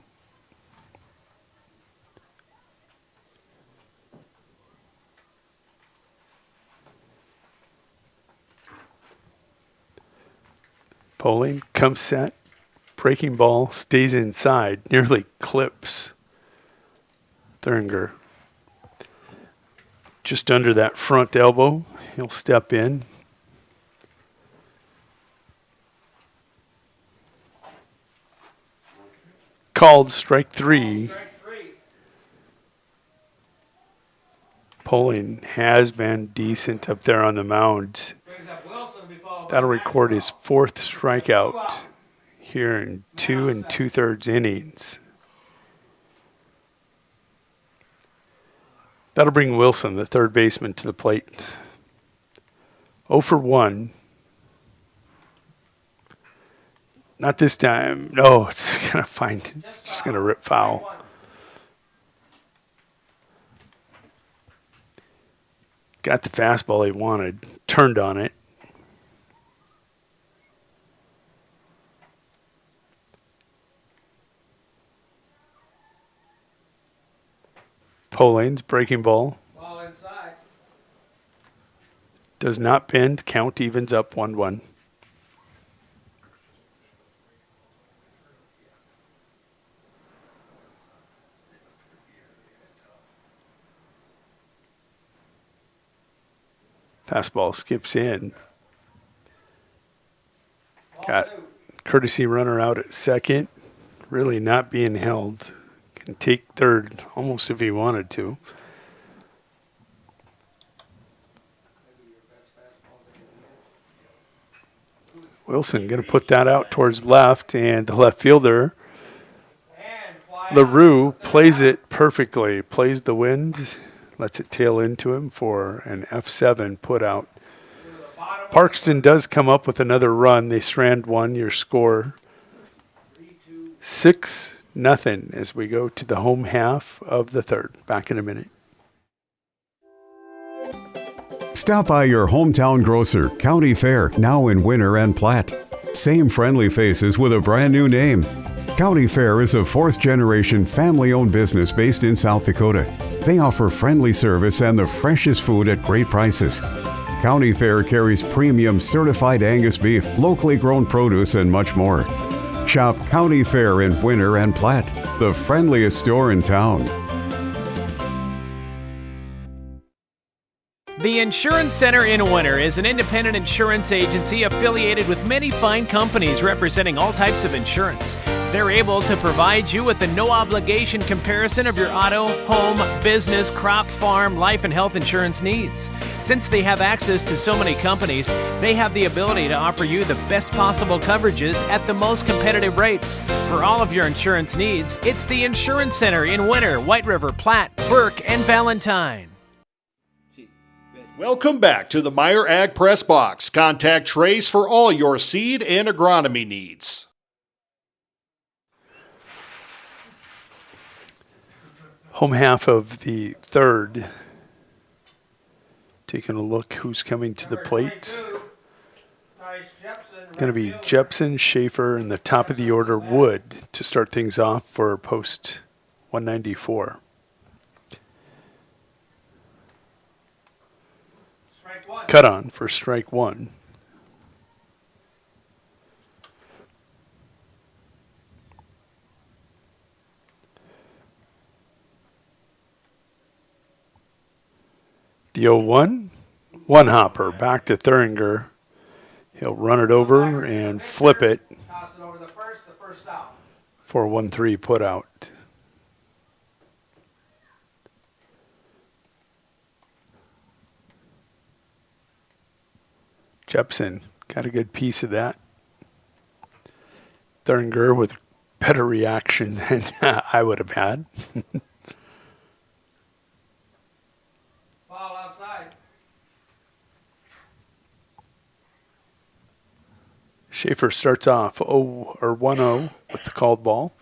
Poling comes set, breaking ball, stays inside, nearly clips Thuringer. Just under that front elbow, he'll step in. Called strike 3. Poling has been decent up there on the mound. That'll record his 4th strikeout here in 2 2/3 innings. That'll bring Wilson, the third baseman, to the plate. 0 for 1. Not this time. No, it's just gonna rip foul. Got the fastball he wanted, turned on it. Poling's breaking ball. Ball inside. Does not bend. Count evens up 1-1. Fastball skips in. Got courtesy runner out at second. Really not being held. Can take third almost if he wanted to. Wilson going to put that out towards left, and the left fielder, LaRue, plays it perfectly. Plays the wind, lets it tail into him for an F7 put out. Parkston does come up with another run. They strand one. Your score 6-0 as we go to the home half of the third. Back in a minute. Stop by your hometown grocer, County Fair, now in Winter and Platte. Same friendly faces with a brand new name. County Fair is a 4th-generation family-owned business based in South Dakota. They offer friendly service and the freshest food at great prices. County Fair carries premium certified Angus beef, locally grown produce, and much more. Shop County Fair in Winter and Platte, the friendliest store in town. The Insurance Center in Winter is an independent insurance agency affiliated with many fine companies representing all types of insurance. They're able to provide you with a no-obligation comparison of your auto, home, business, crop, farm, life, and health insurance needs. Since they have access to so many companies, they have the ability to offer you the best possible coverages at the most competitive rates. For all of your insurance needs, it's the Insurance Center in Winter, White River, Platte, Burke, and Valentine. Welcome back to the Meyer Ag Press Box. Contact Trace for all your seed and agronomy needs. Home half of the third. Taking a look who's coming to the plate. Going to be Jepson, Schaefer, and the top of the order, Wood, to start things off for post 194. Cut on for strike one. The 0-1, one hopper back to Thuringer. He'll run it over and flip it for a 1-3 put out. Jepson got a good piece of that. Thuringer with better reaction than I would have had. Ball outside. Schaefer starts off 1-0 with the called ball.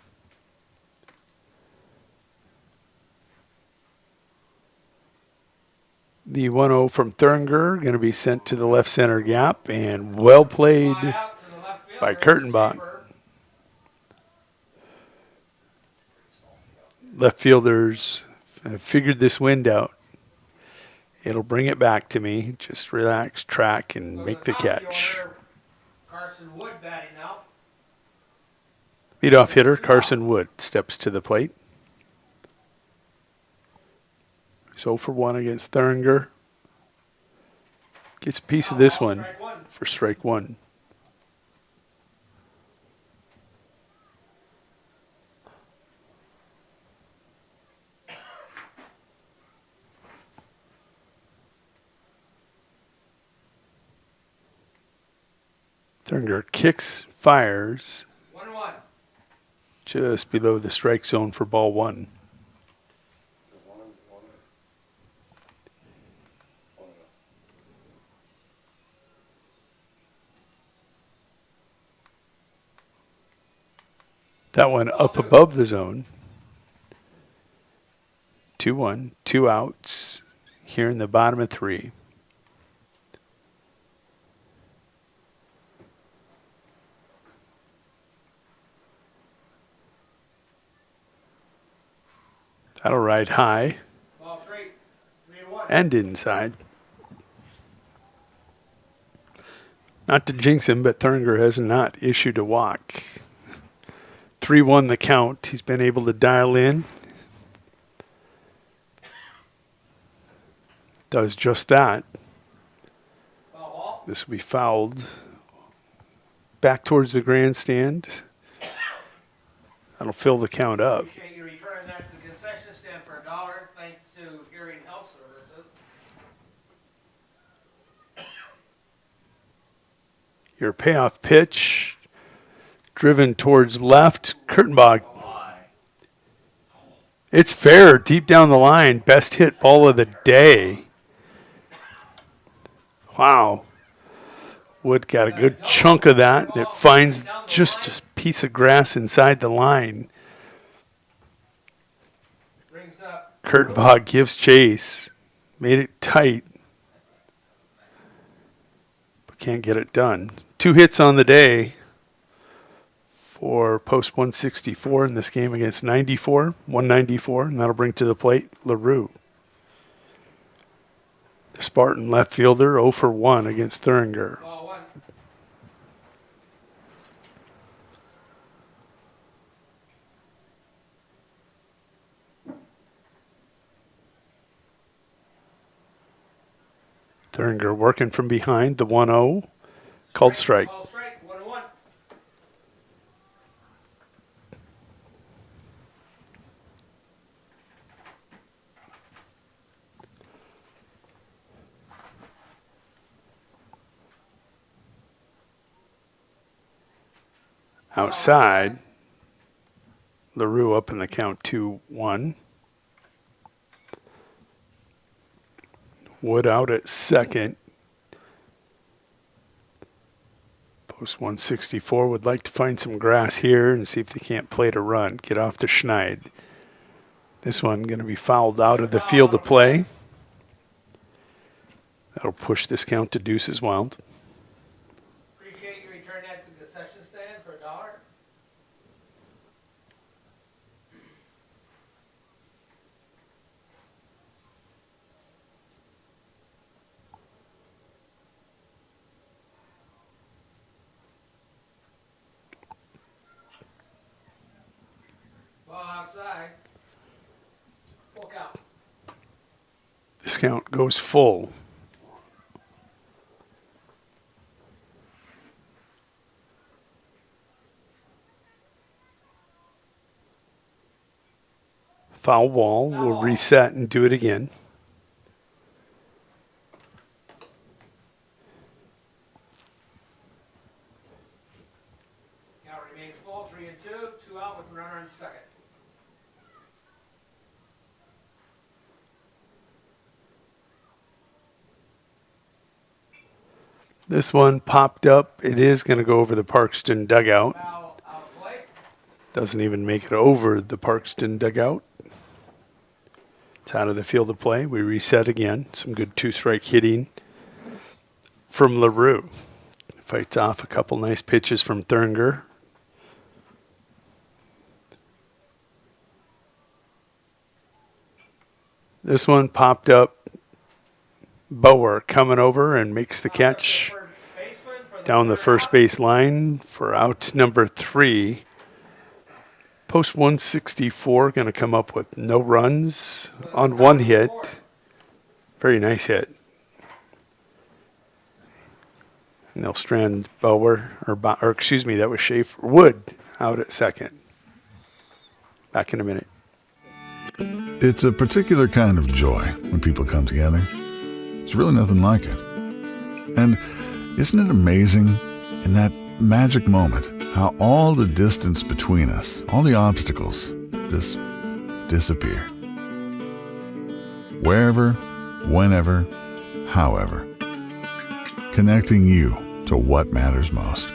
The 1-0 from Thuringer going to be sent to the left center gap, and well played by Kurtenbach. Left fielders figured this wind out. It'll bring it back to me. Just relax, track, and make the catch. Carson Wood batting now. Leadoff hitter Carson Wood steps to the plate. He's 0 for 1 against Thuringer. Gets a piece of this one for strike one. Thuringer kicks, fires 1-1. just below the strike zone for ball one. That one up above the zone. 2-1, 2 outs here in the bottom of 3. That'll ride high and inside. Not to jinx him, but Thuringer has not issued a walk. 3-1 the count. He's been able to dial in. Does just that. This will be fouled. Back towards the grandstand. That'll fill the count up. Appreciate you returning that to the concession stand for $1. Thanks to Hearing Health Services. Your payoff pitch. Driven towards left. Kurtenbach. It's fair. Deep down the line. Best hit ball of the day. Wow. Wood got a good chunk of that. And it finds just a piece of grass inside the line. Kurtenbach gives chase. Made it tight. But can't get it done. 2 hits on the day for post 164 in this game against 194, and that'll bring to the plate LaRue. The Spartan left fielder 0 for 1 against Thuringer. Thuringer working from behind, the 1-0. Called strike. Outside, LaRue up in the count 2-1. Wood out at second. Post 164 would like to find some grass here and see if they can't play to run. Get off the Schneid. This one going to be fouled out of the field of play. That'll push this count to deuces wild. Appreciate you return that to the concession stand for $1. Ball outside. Full count. This count goes full. Foul ball. We'll reset and do it again. Count remains full, 3-2, 2 out with runner in second. This one popped up. It is going to go over the Parkston dugout. Doesn't even make it over the Parkston dugout. It's out of the field of play. We reset again. Some good two-strike hitting from LaRue. Fights off a couple nice pitches from Thuringer. This one popped up. Bauer coming over and makes the catch down the first base line for out number 3. Post 164 going to come up with no runs on one hit. Very nice hit. And they'll strand Bauer, or excuse me, that was Schaefer. Wood out at second. Back in a minute. It's a particular kind of joy when people come together. There's really nothing like it. And isn't it amazing in that magic moment how all the distance between us, all the obstacles, just disappear? Wherever, whenever, however. Connecting you to what matters most.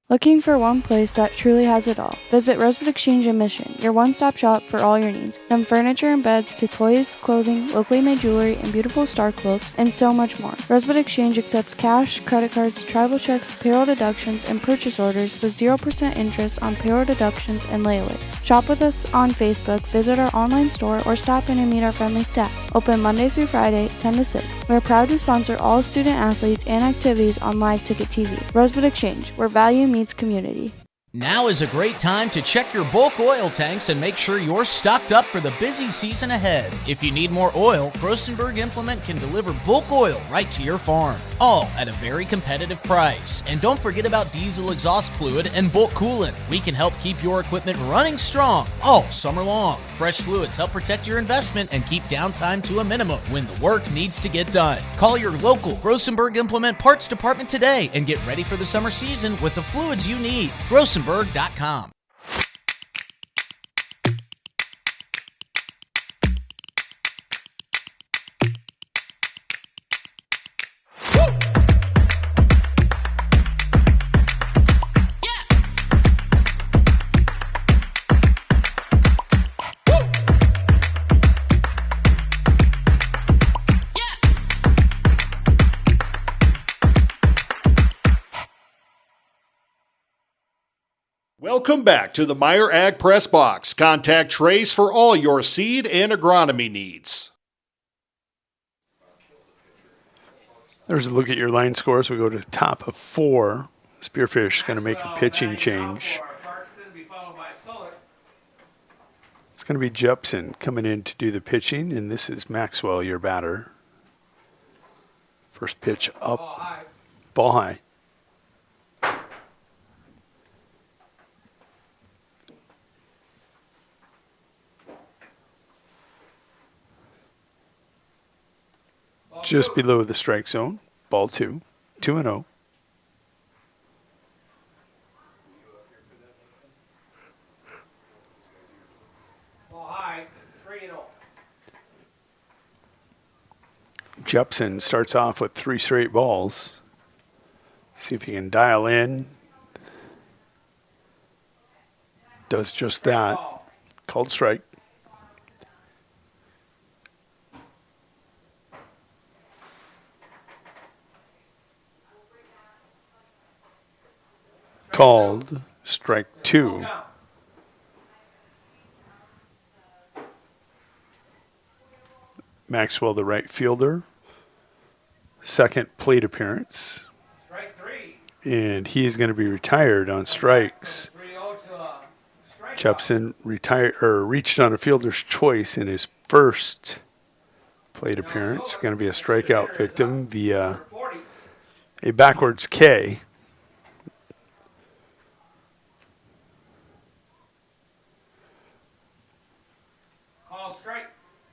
Looking for one place that truly has it all? Visit Rosebud Exchange in Mission, your one-stop shop for all your needs. From furniture and beds to toys, clothing, locally made jewelry, and beautiful star quilts, and so much more. Rosebud Exchange accepts cash, credit cards, travel checks, payroll deductions, and purchase orders with 0% interest on payroll deductions and layaways. Shop with us on Facebook, visit our online store, or stop in and meet our friendly staff. Open Monday through Friday, 10 to 6. We're proud to sponsor all student athletes and activities on Live Ticket TV. Rosebud Exchange, where value meets community. Now is a great time to check your bulk oil tanks and make sure you're stocked up for the busy season ahead. If you need more oil, Grosenberg Implement can deliver bulk oil right to your farm, all at a very competitive price. And don't forget about diesel exhaust fluid and bulk coolant. We can help keep your equipment running strong all summer long. Fresh fluids help protect your investment and keep downtime to a minimum when the work needs to get done. Call your local Grosenberg Implement parts department today and get ready for the summer season with the fluids you need. Grosenberg.com. Welcome back to the Meyer Ag Press Box. Contact Trace for all your seed and agronomy needs. There's a look at your line scores. We go to top of 4. Spearfish is going to make a pitching change. It's going to be Jepson coming in to do the pitching, and this is Maxwell, your batter. First pitch up, ball high. Just below the strike zone, ball 2, 2-0. Jepson starts off with 3 straight balls. See if he can dial in. Does just that. Called strike. Called strike 2. Maxwell, the right fielder. Second plate appearance. And he is going to be retired on strikes. Jepson reached on a fielder's choice in his first plate appearance. Going to be a strikeout victim via a backwards K.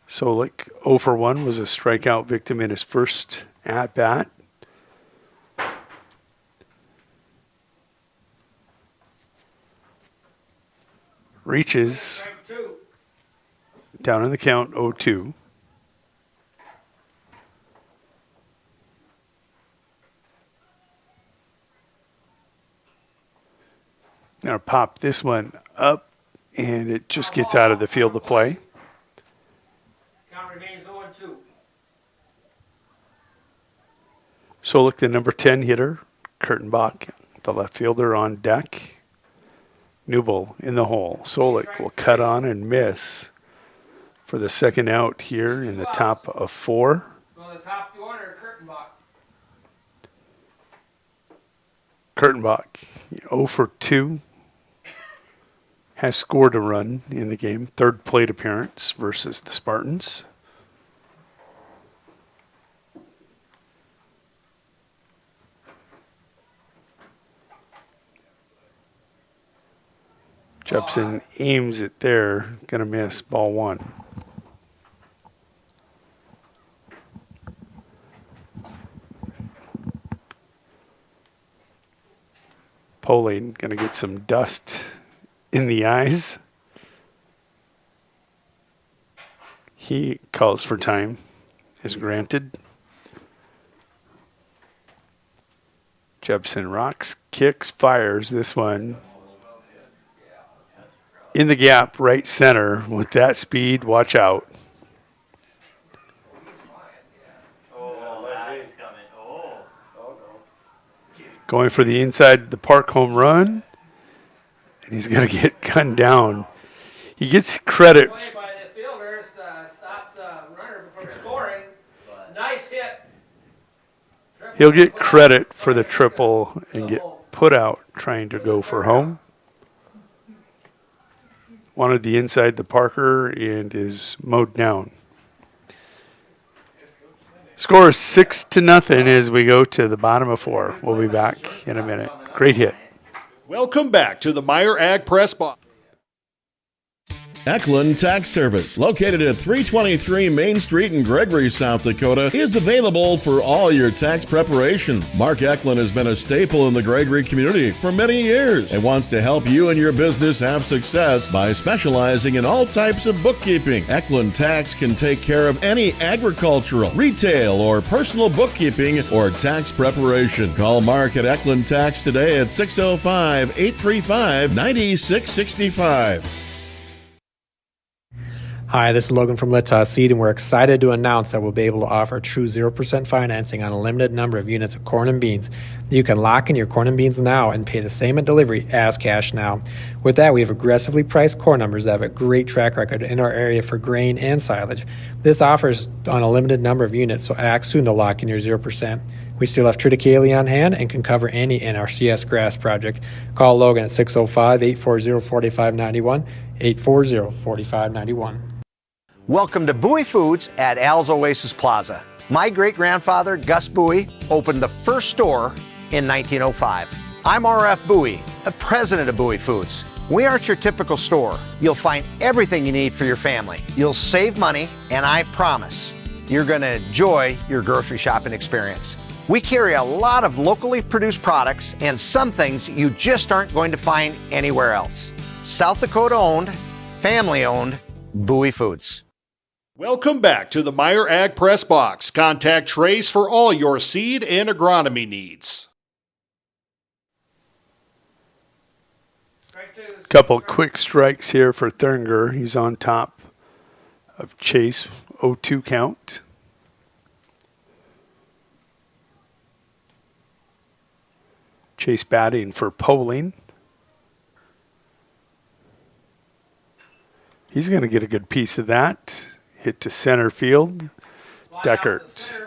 Solik 0 for 1 was a strikeout victim in his first at-bat. Reaches down in the count 0-2. Gonna pop this one up, and it just gets out of the field of play. Solik, the number 10 hitter. Kurtenbach, the left fielder, on deck. Newble in the hole. Solik will cut on and miss for the second out here in the top of 4. Kurtenbach, 0 for 2. Has scored a run in the game. Third plate appearance versus the Spartans. Jepson aims it there, gonna miss, ball 1. Poling gonna get some dust in the eyes. He calls for time, is granted. Jepson rocks, kicks, fires this one. In the gap, right center, with that speed, watch out. Going for the inside the park home run, and he's going to get gunned down. He gets credit. He'll get credit for the triple and get put out trying to go for home. Wanted the inside the Parker and is mowed down. Score is 6-0 as we go to the bottom of 4. We'll be back in a minute. Great hit. Welcome back to the Meyer Ag Press Box. Eklund Tax Service, located at 323 Main Street in Gregory, South Dakota, is available for all your tax preparations. Mark Eklund has been a staple in the Gregory community for many years and wants to help you and your business have success by specializing in all types of bookkeeping. Eklund Tax can take care of any agricultural, retail, or personal bookkeeping or tax preparation. Call Mark at Eklund Tax today at 605-835-9665. Hi, this is Logan from Let's Seed, and we're excited to announce that we'll be able to offer true 0% financing on a limited number of units of corn and beans. You can lock in your corn and beans now and pay the same at delivery as cash now. With that, we have aggressively priced corn numbers that have a great track record in our area for grain and silage. This offer is on a limited number of units, so act soon to lock in your 0%. We still have triticale on hand and can cover any NRCS grass project. Call Logan at 605-840-4591. 840-4591. Welcome to Bowie Foods at Al's Oasis Plaza. My great-grandfather, Gus Bowie, opened the first store in 1905. I'm R.F. Bowie, the president of Bowie Foods. We aren't your typical store. You'll find everything you need for your family. You'll save money, and I promise you're going to enjoy your grocery shopping experience. We carry a lot of locally produced products and some things you just aren't going to find anywhere else. South Dakota owned, family owned, Bowie Foods. Welcome back to the Meyer Ag Press Box. Contact Trace for all your seed and agronomy needs. Couple quick strikes here for Thuringer. He's on top of Chase, 0-2 count. Chase batting for Poling. He's going to get a good piece of that. Hit to center field. Deckert.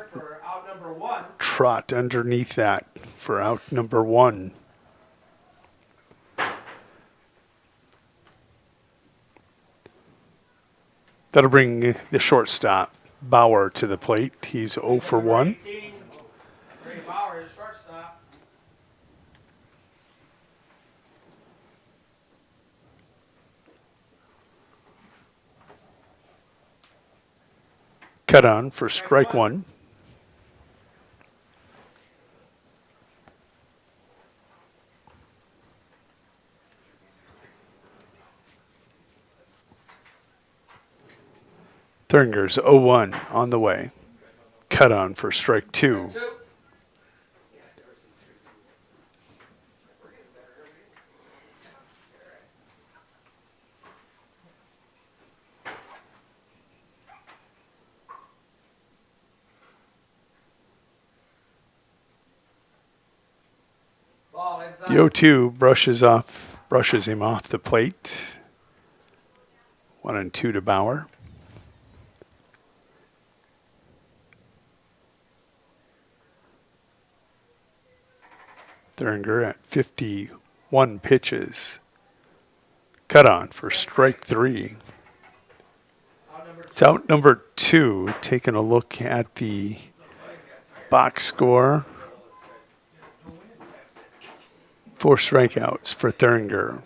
Trot underneath that for out number 1. That'll bring the shortstop, Bauer, to the plate. He's 0 for 1. Cut on for strike 1. Thuringer's 0-1 on the way. Cut on for strike 2. The 0-2 brushes him off the plate. 1-2 to Bauer. Thuringer at 51 pitches. Cut on for strike 3. It's out number 2. Taking a look at the box score. 4 strikeouts for Thuringer.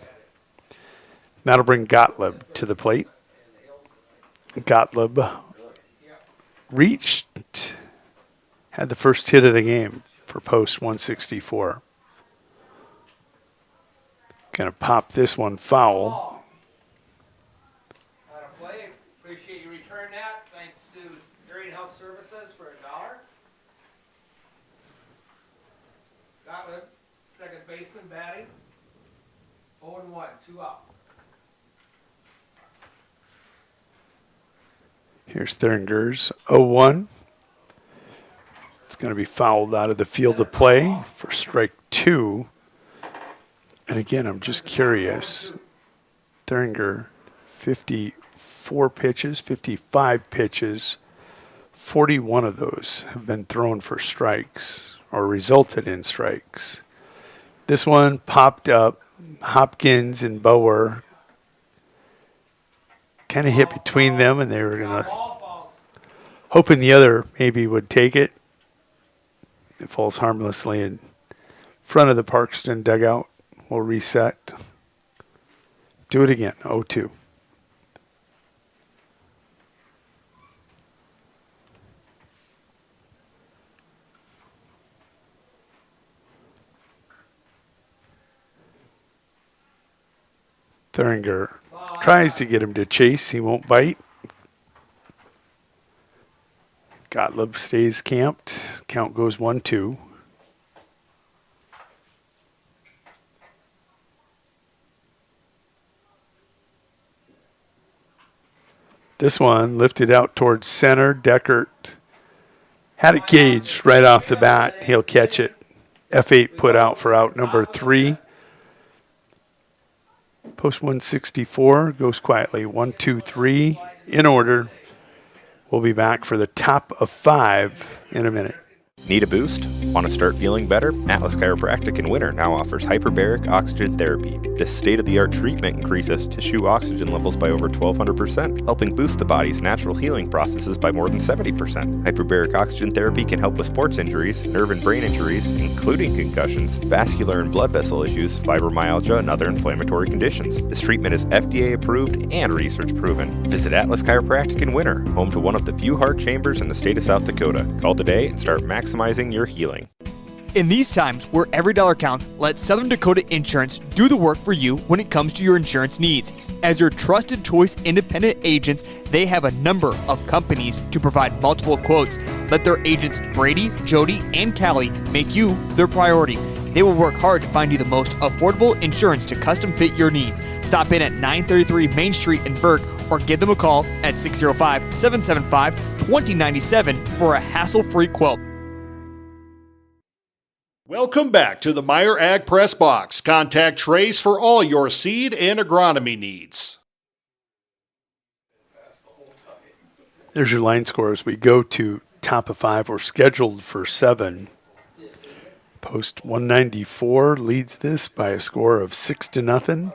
That'll bring Gottlieb to the plate. Gottlieb reached, had the first hit of the game for post 164. Gonna pop this one foul. Appreciate you returning that. Thanks to Hearing Health Services for $1. Gottlieb, second baseman batting. 0-1, 2 out. Here's Thuringer's 0-1. It's going to be fouled out of the field of play for strike 2. And again, I'm just curious. Thuringer, 54 pitches, 55 pitches. 41 of those have been thrown for strikes or resulted in strikes. This one popped up. Hopkins and Bauer kind of hit between them, and they were going to, hoping the other maybe would take it. It falls harmlessly in front of the Parkston dugout. We'll reset. Do it again, 0-2. Thuringer tries to get him to chase. He won't bite. Gottlieb stays camped. Count goes 1-2. This one lifted out towards center. Deckert had it gauged right off the bat. He'll catch it. F8 put out for out number 3. Post 164 goes quietly. 1, 2, 3 in order. We'll be back for the top of 5 in a minute. Need a boost? Want to start feeling better? Atlas Chiropractic in Winter now offers hyperbaric oxygen therapy. This state-of-the-art treatment increases tissue oxygen levels by over 1,200%, helping boost the body's natural healing processes by more than 70%. Hyperbaric oxygen therapy can help with sports injuries, nerve and brain injuries, including concussions, vascular and blood vessel issues, fibromyalgia, and other inflammatory conditions. This treatment is FDA approved and research proven. Visit Atlas Chiropractic in Winter, home to one of the few heart chambers in the state of South Dakota. Call today and start maximizing your healing. In these times where every dollar counts, let Southern Dakota Insurance do the work for you when it comes to your insurance needs. As your trusted choice independent agents, they have a number of companies to provide multiple quotes. Let their agents Brady, Jody, and Callie make you their priority. They will work hard to find you the most affordable insurance to custom fit your needs. Stop in at 933 Main Street in Burke or give them a call at 605-775-2097 for a hassle-free quote. Welcome back to the Meyer Ag Press Box. Contact Trace for all your seed and agronomy needs. There's your line score as we go to top of 5. We're scheduled for 7. Post 194 leads this by a score of 6-0.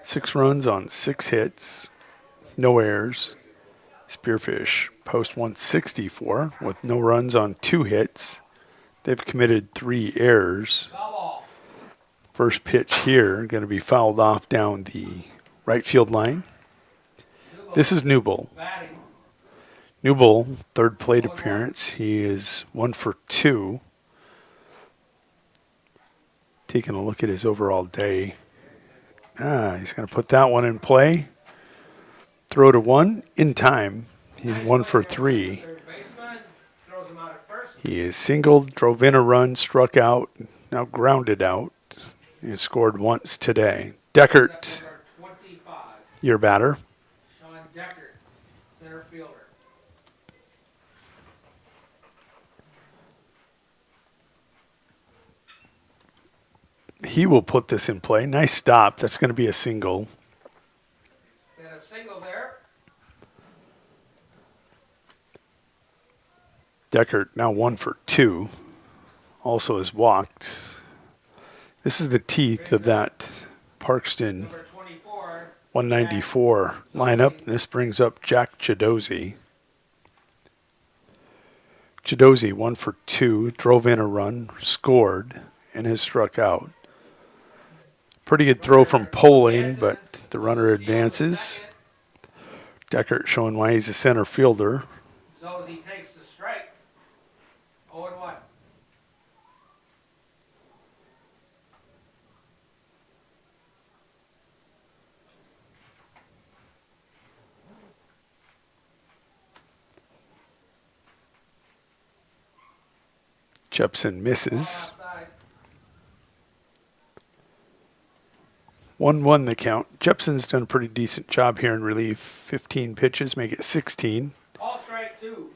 6 runs on 6 hits, no errors. Spearfish post 164 with no runs on 2 hits. They've committed 3 errors. First pitch here going to be fouled off down the right field line. This is Newble. Newble, third plate appearance. He is 1 for 2. Taking a look at his overall day. He's going to put that one in play. Throw to 1 in time. He's 1 for 3. He is singled, drove in a run, struck out, now grounded out. He has scored once today. Deckert, your batter. Sean Deckert, center fielder. He will put this in play. Nice stop. That's going to be a single. Got a single there. Deckert now 1 for 2. Also has walked. This is the teeth of that Parkston 194 lineup. This brings up Jack Chidozi. Chidozi 1 for 2. Drove in a run, scored, and has struck out. Pretty good throw from Poling, but the runner advances. Deckert showing why he's a center fielder. So as he takes the strike, 0-1. Jepson misses. 1-1 the count. Jepson's done a pretty decent job here in relief. 15 pitches, make it 16. Ball strike 2.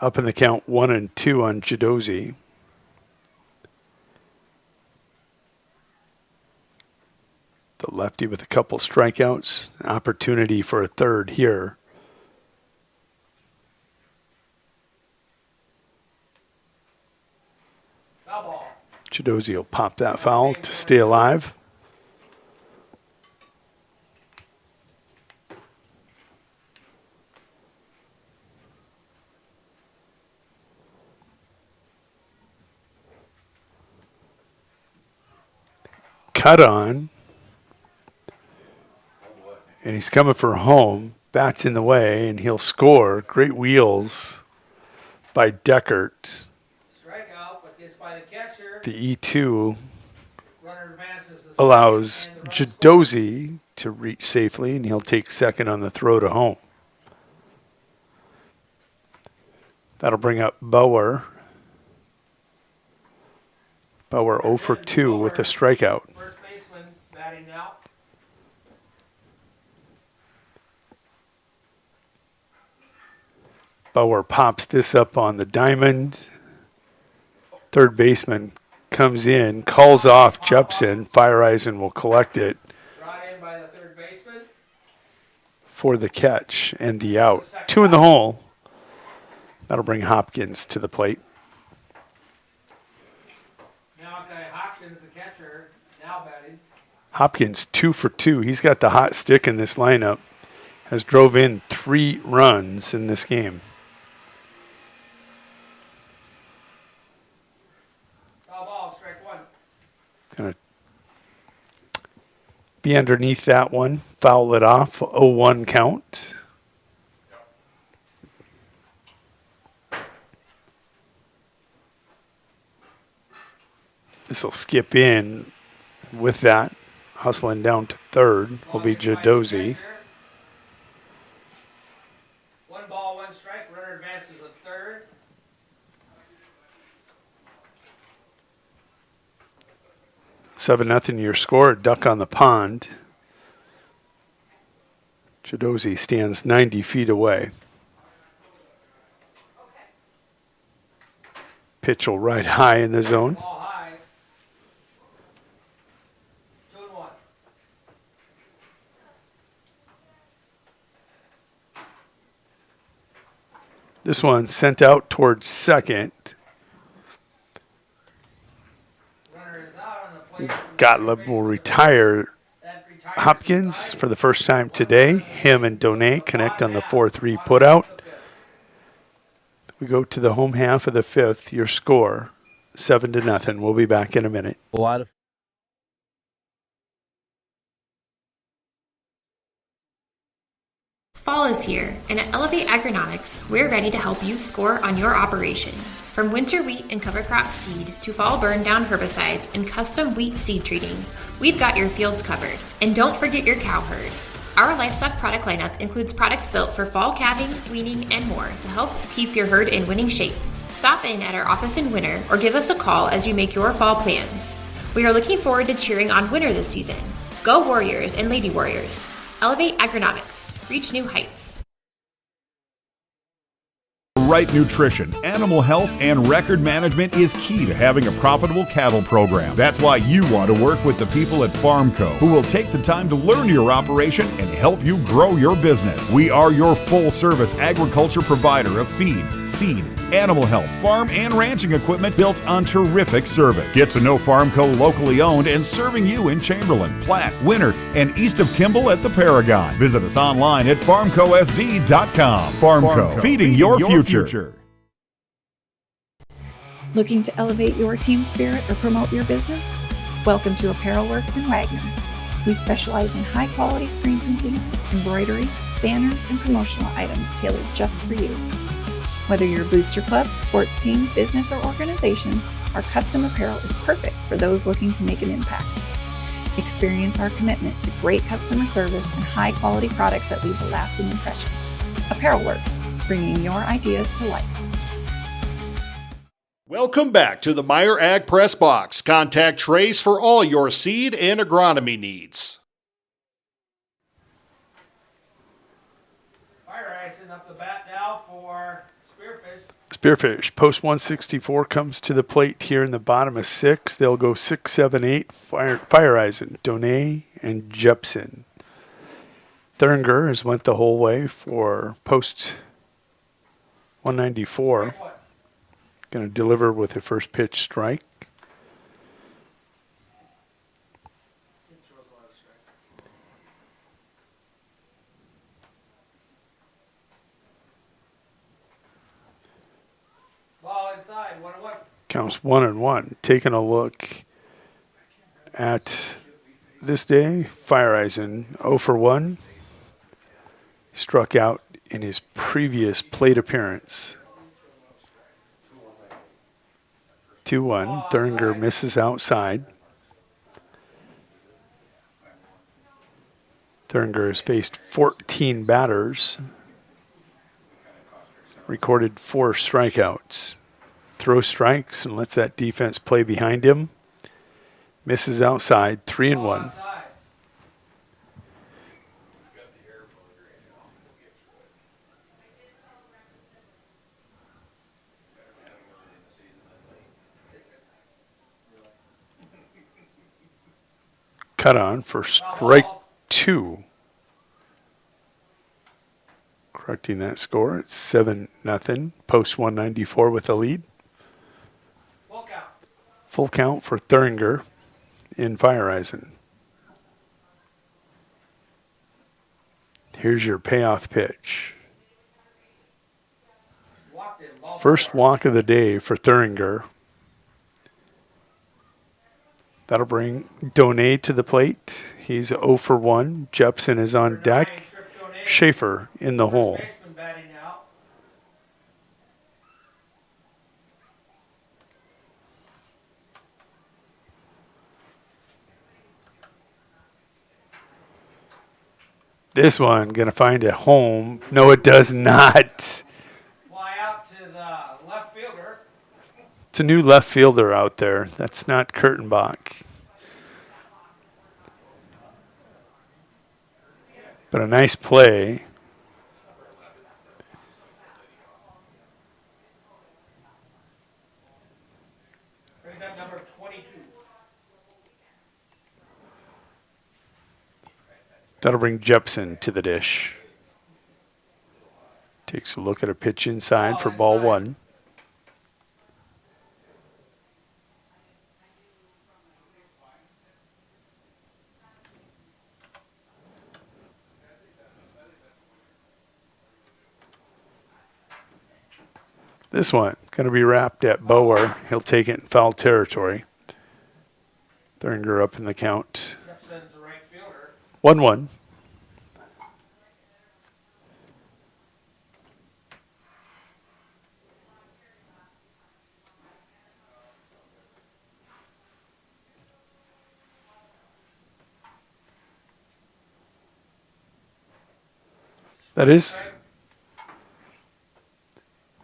Up in the count 1-2 on Chidozi. The lefty with a couple strikeouts. Opportunity for a third here. Chidozi will pop that foul to stay alive. Cut on. And he's coming for home. Bat's in the way, and he'll score. Great wheels by Deckert. Strikeout, but gets by the catcher. The E2 allows Chidozi to reach safely, and he'll take second on the throw to home. That'll bring up Bauer. Bauer 0 for 2 with a strikeout. First baseman batting now. Bauer pops this up on the diamond. Third baseman comes in, calls off Jepson. Fireeisen will collect it Brought in by the third baseman. for the catch and the out. 2 in the hole. That'll bring Hopkins to the plate. Hopkins 2 for 2. He's got the hot stick in this lineup. Has drove in 3 runs in this game. Foul ball, strike one. Going to be underneath that one. Foul it off. 0-1 count. This will skip in with that. Hustling down to third will be Jadozzi. 1 ball, 1 strike. Runner advances to third. 7-0 your score. Duck on the pond. Jadozzi stands 90 feet away. Pitch will ride high in the zone. This one sent out towards second. Gottlieb will retire Hopkins for the first time today. Him and Donay connect on the 4-3 putout. We go to the home half of the 5th. Your score, 7-0. We'll be back in a minute. A lot of Fall is here, and at Elevate Agronomics, we're ready to help you score on your operation. From winter wheat and cover crop seed to fall burn down herbicides and custom wheat seed treating, we've got your fields covered. And don't forget your cow herd. Our livestock product lineup includes products built for fall calving, weaning, and more to help keep your herd in winning shape. Stop in at our office in winter or give us a call as you make your fall plans. We are looking forward to cheering on winter this season. Go Warriors and Lady Warriors. Elevate Agronomics. Reach new heights. Right nutrition, animal health, and record management is key to having a profitable cattle program. That's why you want to work with the people at FarmCo, who will take the time to learn your operation and help you grow your business. We are your full-service agriculture provider of feed, seed, animal health, farm, and ranching equipment built on terrific service. Get to know FarmCo locally owned and serving you in Chamberlain, Platte, Winter, and east of Kimball at the Paragon. Visit us online at farmcosd.com. FarmCo, feeding your future. Looking to elevate your team spirit or promote your business? Welcome to Apparel Works in Wagner. We specialize in high-quality screen printing, embroidery, banners, and promotional items tailored just for you. Whether you're a booster club, sports team, business, or organization, our custom apparel is perfect for those looking to make an impact. Experience our commitment to great customer service and high-quality products that leave a lasting impression. Apparel Works, bringing your ideas to life. Welcome back to the Meyer Ag Press Box. Contact Trace for all your seed and agronomy needs. Fire icing up the bat now for Spearfish. Spearfish, post 164 comes to the plate here in the bottom of 6. They'll go 6, 7, 8. Fire Eisen, Donay, and Jepson. Thuringer has went the whole way for post 194. Going to deliver with a first pitch strike. Ball inside, 1-1. Counts 1-1. Taking a look at this day, Fire Eisen 0 for 1. Struck out in his previous plate appearance. 2-1. Thuringer misses outside. Thuringer has faced 14 batters. Recorded 4 strikeouts. Throws strikes and lets that defense play behind him. Misses outside. 3-1. Cut on for strike 2. Correcting that score. It's 7-0. Post 194 with the lead. Full count for Thuringer in Fire Eisen. Here's your payoff pitch. First walk of the day for Thuringer. That'll bring Donate to the plate. He's 0 for 1. Jepson is on deck. Schaefer in the hole. This one going to find a home. No, it does not. Fly out to the left fielder. It's a new left fielder out there. That's not Kurtenbach. But a nice play. Brings up number 22. That'll bring Jepson to the dish. Takes a look at a pitch inside for ball 1. This one going to be wrapped at Bower. He'll take it in foul territory. Thuringer up in the count. 1-1. That is,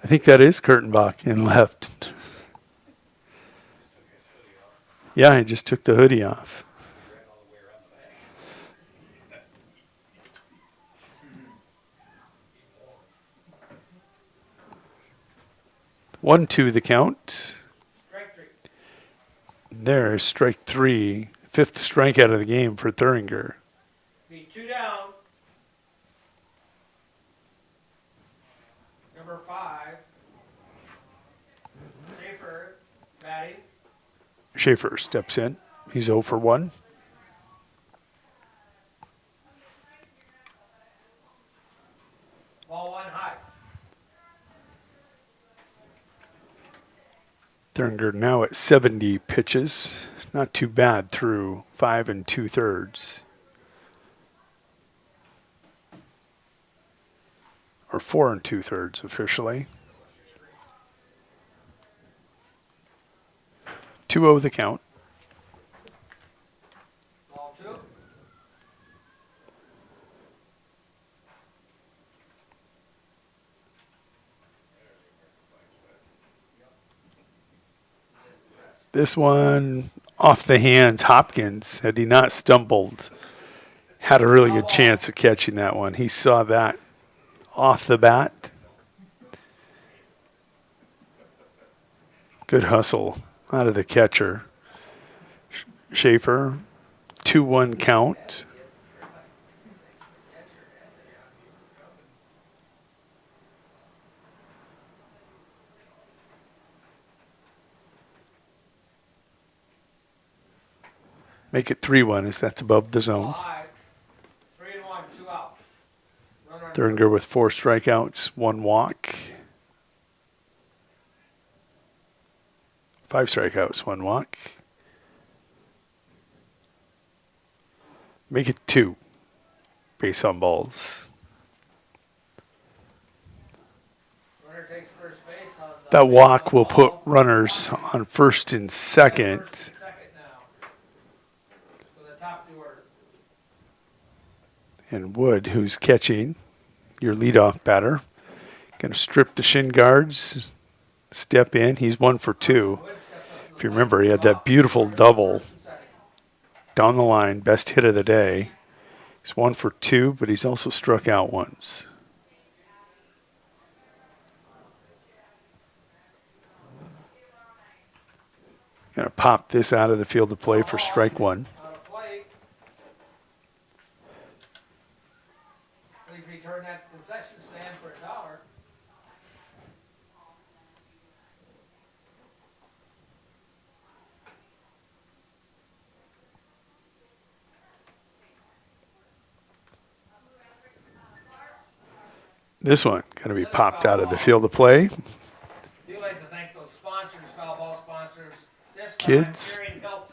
I think that is Kurtenbach in left. Yeah, he just took the hoodie off. One, two, the count. There's strike 3. 5th strikeout of the game for Thuringer. Be 2 down. Number 5. Schaefer batting. Schaefer steps in. He's 0 for 1. Ball 1 high. Thuringer now at 70 pitches. Not too bad through 5 2/3. Or 4 2/3 officially. 2-0 the count. Ball 2. This one off the hands. Hopkins, had he not stumbled, had a really good chance of catching that one. He saw that off the bat. Good hustle out of the catcher. Schaefer, 2-1 count. Make it 3-1 as that's above the zone. 3-1, 2 out. Thuringer with 4 strikeouts, 1 walk. 5 strikeouts, 1 walk. Make it 2. Base on balls. Runner takes first base on the That walk will put runners on first and second. And Wood, who's catching, your leadoff batter, going to strip the shin guards, step in. He's 1 for 2. If you remember, he had that beautiful double down the line, best hit of the day. He's 1 for 2, but he's also struck out once. Going to pop this out of the field of play for strike 1. Please return that concession stand for $1. This one going to be popped out of the field of play. We'd like to thank those sponsors, foul ball sponsors. This Kids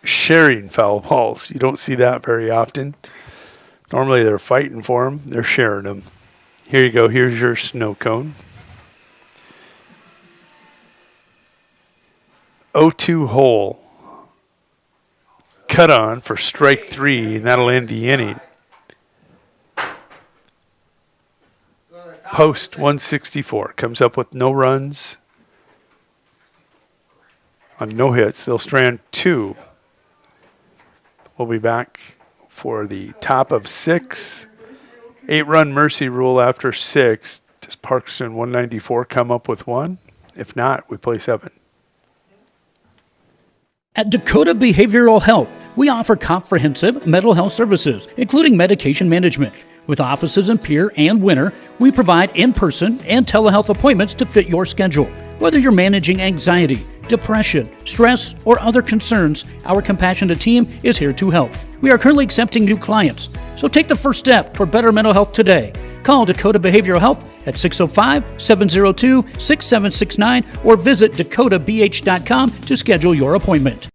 sharing foul balls. You don't see that very often. Normally they're fighting for them. They're sharing them. Here you go. Here's your snow cone. 0-2 hole. Cut on for strike 3, and that'll end the inning. Post 164 comes up with no runs on no hits. They'll strand 2. We'll be back for the top of 6. 8-run mercy rule after 6. Does Parkston 194 come up with 1? If not, we play 7. At Dakota Behavioral Health, we offer comprehensive mental health services, including medication management. With offices in Pierre and Winter, we provide in-person and telehealth appointments to fit your schedule. Whether you're managing anxiety, depression, stress, or other concerns, our compassionate team is here to help. We are currently accepting new clients, so take the first step toward better mental health today. Call Dakota Behavioral Health at 605-702-6769 or visit dakotabh.com to schedule your appointment.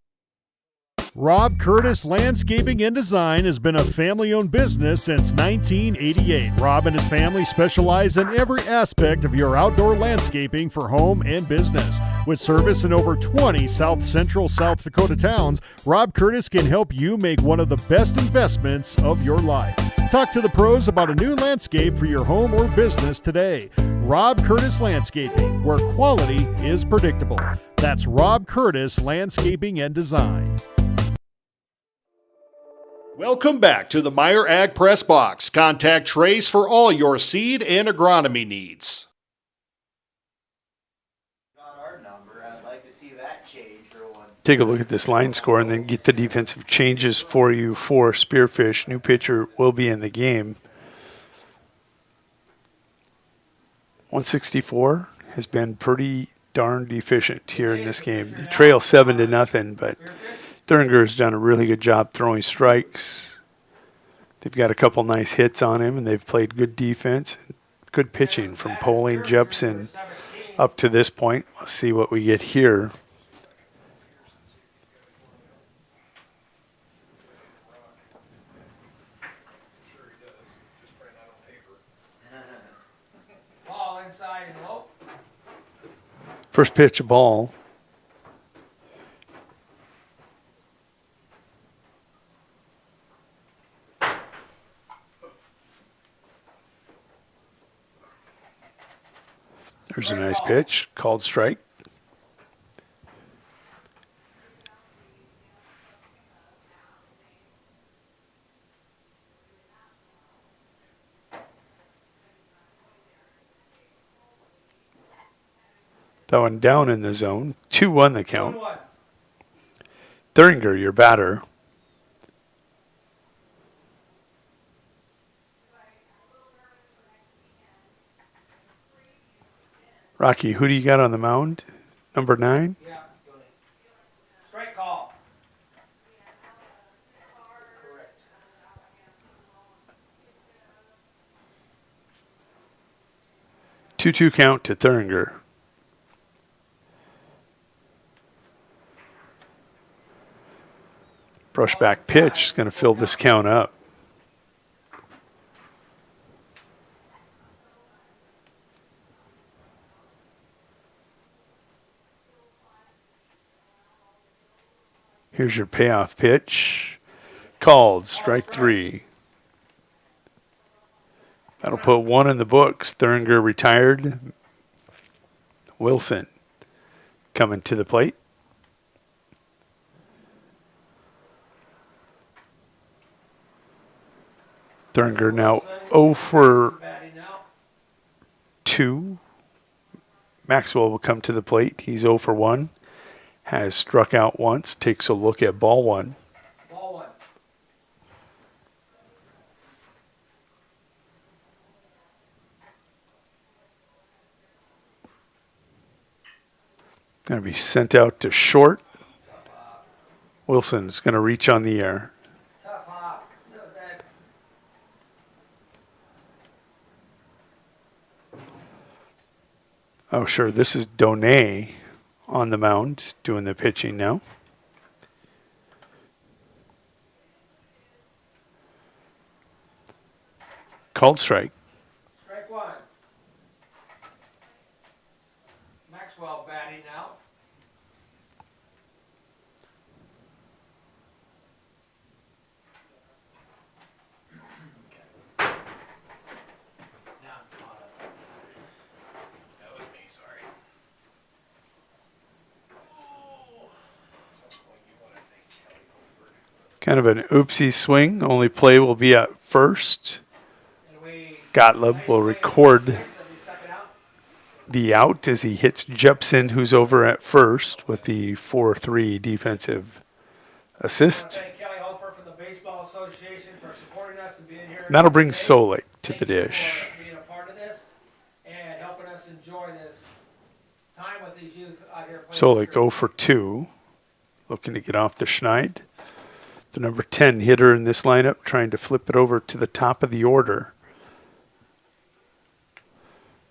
Rob Curtis Landscaping and Design has been a family-owned business since 1988. Rob and his family specialize in every aspect of your outdoor landscaping for home and business. With service in over 20 south-central South Dakota towns, Rob Curtis can help you make one of the best investments of your life. Talk to the pros about a new landscape for your home or business today. Rob Curtis Landscaping, where quality is predictable. That's Rob Curtis Landscaping and Design. Welcome back to the Meyer Ag Press Box. Contact Trace for all your seed and agronomy needs. Take a look at this line score and then get the defensive changes for you for Spearfish. New pitcher will be in the game. 164 has been pretty darn efficient here in this game. They trail 7-0, but Thuringer done a really good job throwing strikes. They've got a couple nice hits on him, and they've played good defense. Good pitching from Poling, Jepson up to this point. Let's see what we get here. Ball inside and low. First pitch, a ball. There's a nice pitch, called strike. That one down in the zone. 2-1 the count. Thuringer, your batter. Rocky, who do you got on the mound? Number 9? Yeah. Strike call. Correct. 2-2 count to Thuringer. Brush back pitch is going to fill this count up. Here's your payoff pitch. Called, strike 3. That'll put 1 in the books. Thuringer retired. Wilson coming to the plate. Thuringer now 0 for 2. Maxwell will come to the plate. He's 0 for 1. Has struck out once. Takes a look at ball 1. Ball 1. Going to be sent out to short. Wilson's going to reach on the air. Tough hop. Oh, sure. This is Donay on the mound doing the pitching now. Called strike. Strike one. Maxwell batting now. Kind of an oopsie swing. Only play will be at first. Gottlieb will record the out as he hits Jepson, who's over at first, with the 4-3 defensive assist. And that'll bring Solik to the dish. Solik 0 for 2, looking to get off the Schneid. The number 10 hitter in this lineup, trying to flip it over to the top of the order.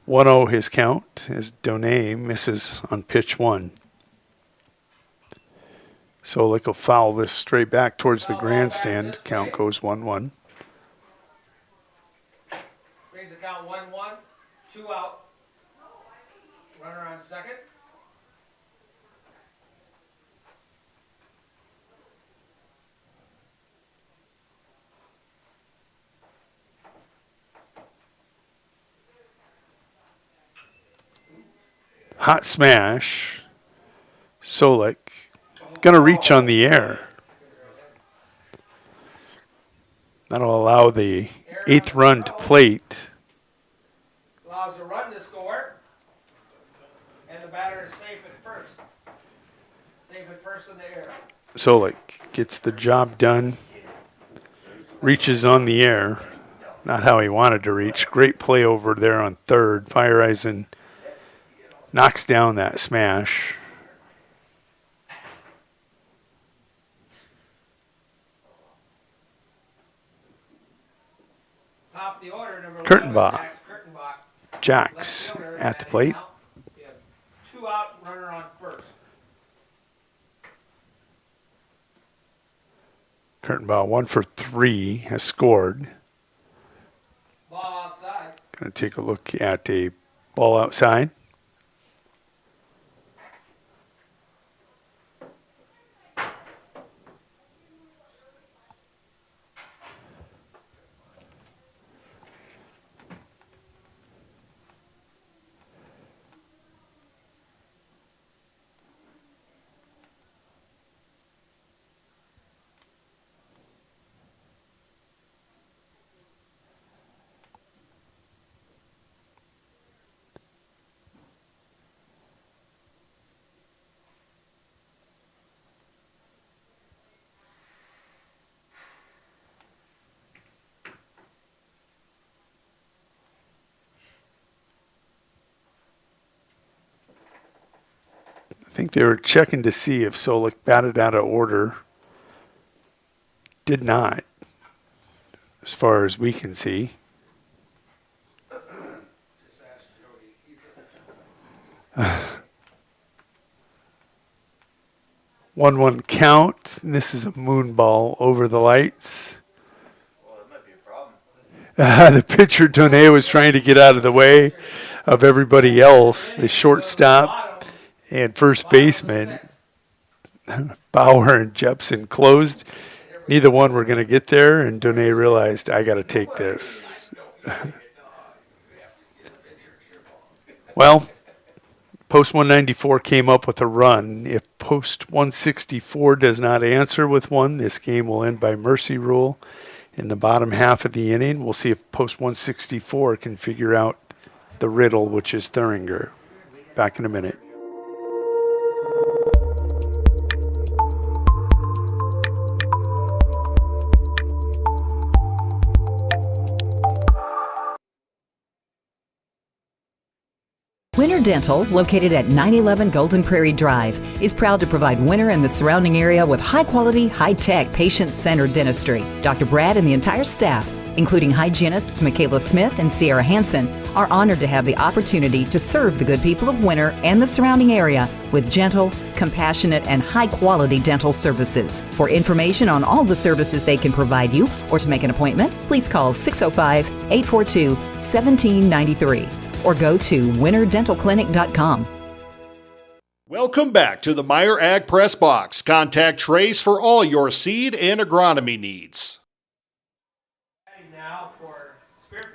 1-0 his count as Donay misses on pitch 1. Solik will foul this straight back towards the grandstand. Count goes 1-1. Brings the count 1-1, 2 out. Runner on second. Hot smash. Solik gonna reach on the air. That'll allow the 8th run to plate. Allows a run to score. And the batter is safe at first. Safe at first in the air. Solik gets the job done. Reaches on the air. Not how he wanted to reach. Great play over there on third. Feiereisen knocks down that smash. Top of the order, number Kurtenbach. Jacks at the plate. 2 out, runner on first. Kurtenbach 1 for 3 has scored. Ball outside. Going to take a look at a ball outside. I think they were checking to see if Solik batted out of order. Did not, as far as we can see. 1-1 count. This is a moon ball over the lights. The pitcher, Donay, was trying to get out of the way of everybody else. The shortstop and first baseman, Bauer and Jepson, closed. Neither one were going to get there, and Donay realized, I got to take this. Well, post 194 came up with a run. If post 164 does not answer with one, this game will end by mercy rule in the bottom half of the inning. We'll see if post 164 can figure out the riddle, which is Thuringer. Back in a minute. Winter Dental, located at 911 Golden Prairie Drive, is proud to provide Winter and the surrounding area with high-quality, high-tech, patient-centered dentistry. Dr. Brad and the entire staff including hygienists Michaela Smith and Sierra Hansen, are honored to have the opportunity to serve the good people of Winter and the surrounding area with gentle, compassionate, and high-quality dental services. For information on all the services they can provide you or to make an appointment, please call 605-842-1793 or go to winterdentalclinic.com. Welcome back to the Meyer Ag Press Box. Contact Trace for all your seed and agronomy needs. Now for Spearfish.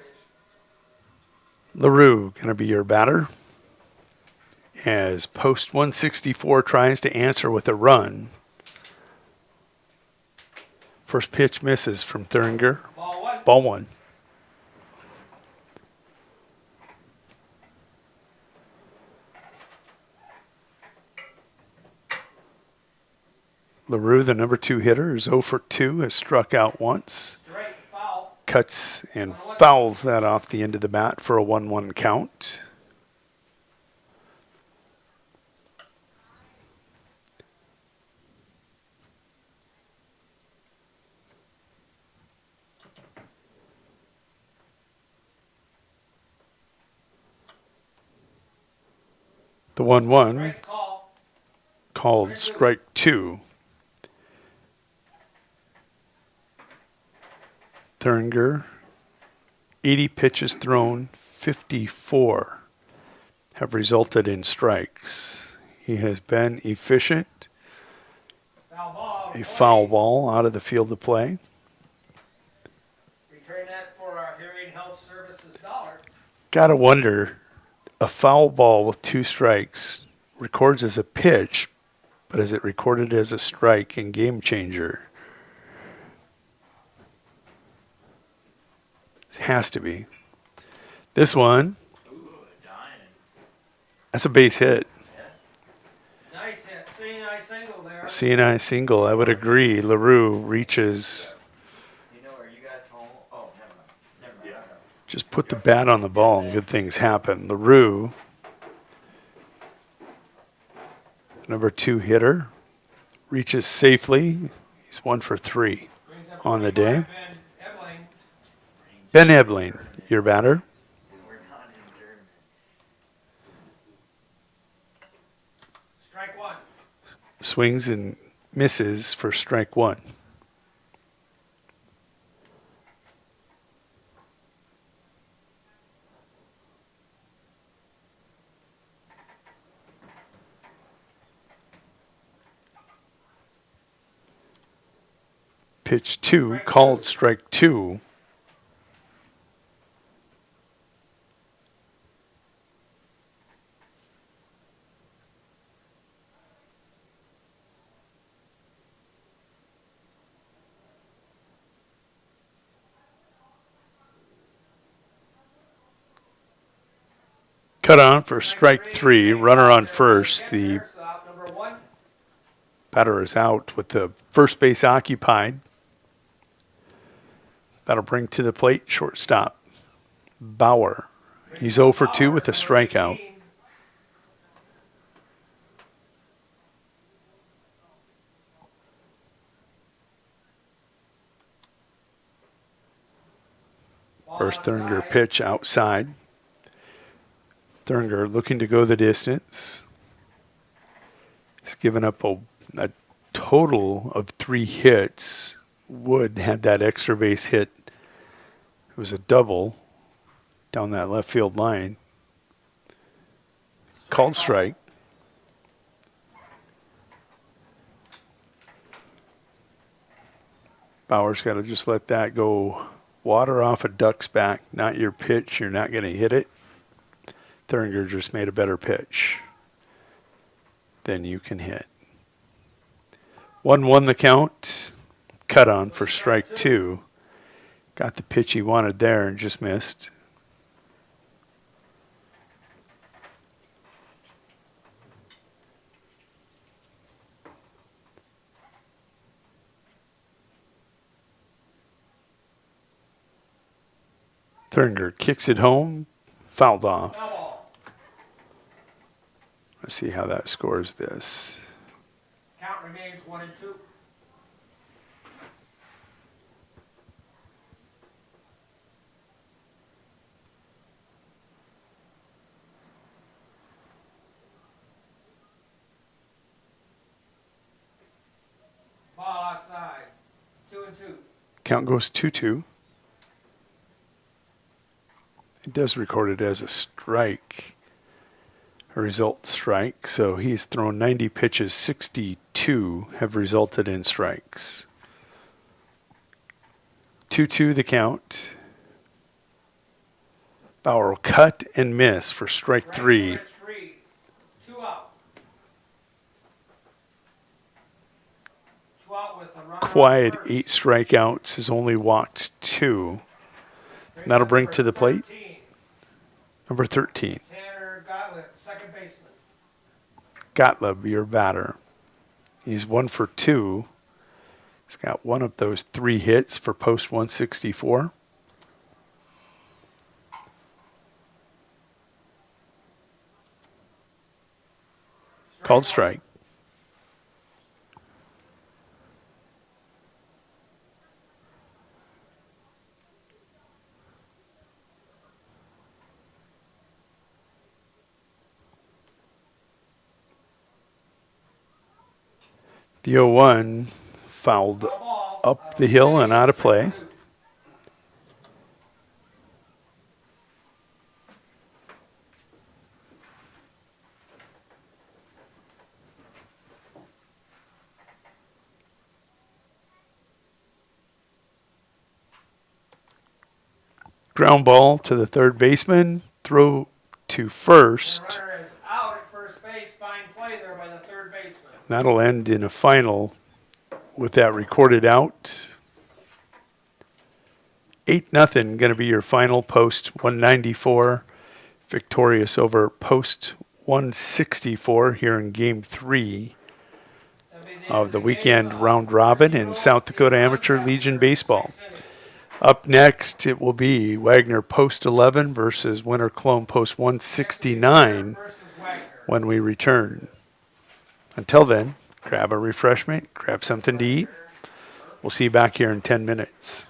LaRue going to be your batter as post 164 tries to answer with a run. First pitch misses from Thuringer. Ball one. LaRue, the number 2 hitter, is 0 for 2, has struck out once. Cuts and fouls that off the end of the bat for a 1-1 count. The 1-1 called strike 2. Thuringer, 80 pitches thrown, 54 have resulted in strikes. He has been efficient. A foul ball out of the field of play. Return that for our hearing health services dollar. Gotta wonder, a foul ball with 2 strikes records as a pitch, but is it recorded as a strike and game changer? Has to be. This one, that's a base hit. Nice hit. CNI single there. CNI single, I would agree. LaRue reaches. Just put the bat on the ball and good things happen. LaRue, number 2 hitter, reaches safely. He's 1 for 3 on the day. Ben Ebling, your batter. Strike 1. Swings and misses for strike 1. Pitch 2, called strike 2. Cut on for strike 3, runner on first. The batter is out with the first base occupied. That'll bring to the plate shortstop Bauer. He's 0 for 2 with a strikeout. First Thuringer pitch outside. Thuringer looking to go the distance. He's given up a total of 3 hits. Wood had that extra base hit. It was a double down that left field line. Called strike. Bauer's got to just let that go. Water off a duck's back. Not your pitch. You're not going to hit it. Thuringer just made a better pitch than you can hit. 1-1 the count. Cut on for strike 2. Got the pitch he wanted there and just missed. Thuringer kicks it home, fouled off. Let's see how that scores this. Count remains 1-2. Count goes 2-2. It does record it as a strike, a result strike. So he's thrown 90 pitches, 62 have resulted in strikes. 2-2 the count. Bauer will cut and miss for strike three. 2 out. 2 out with a runner. Quiet 8 strikeouts, has only walked 2. And that'll bring to the plate number 13. Tanner Gottlieb, second baseman. Gottlieb, your batter. He's 1 for 2. He's got one of those 3 hits for post 164. Called strike. The 0-1 fouled up the hill and out of play. Ground ball to the third baseman. Throw to first. The runner is out at first base. Fine play there by the third baseman. That'll end in a final with that recorded out. 8-0 going to be your final post 194. Victorious over post 164 here in game 3 of the weekend round robin in South Dakota Amateur Legion Baseball. Up next, it will be Wagner post 11 versus Winter Clone post 169 when we return. Until then, grab a refreshment, grab something to eat. We'll see you back here in 10 minutes.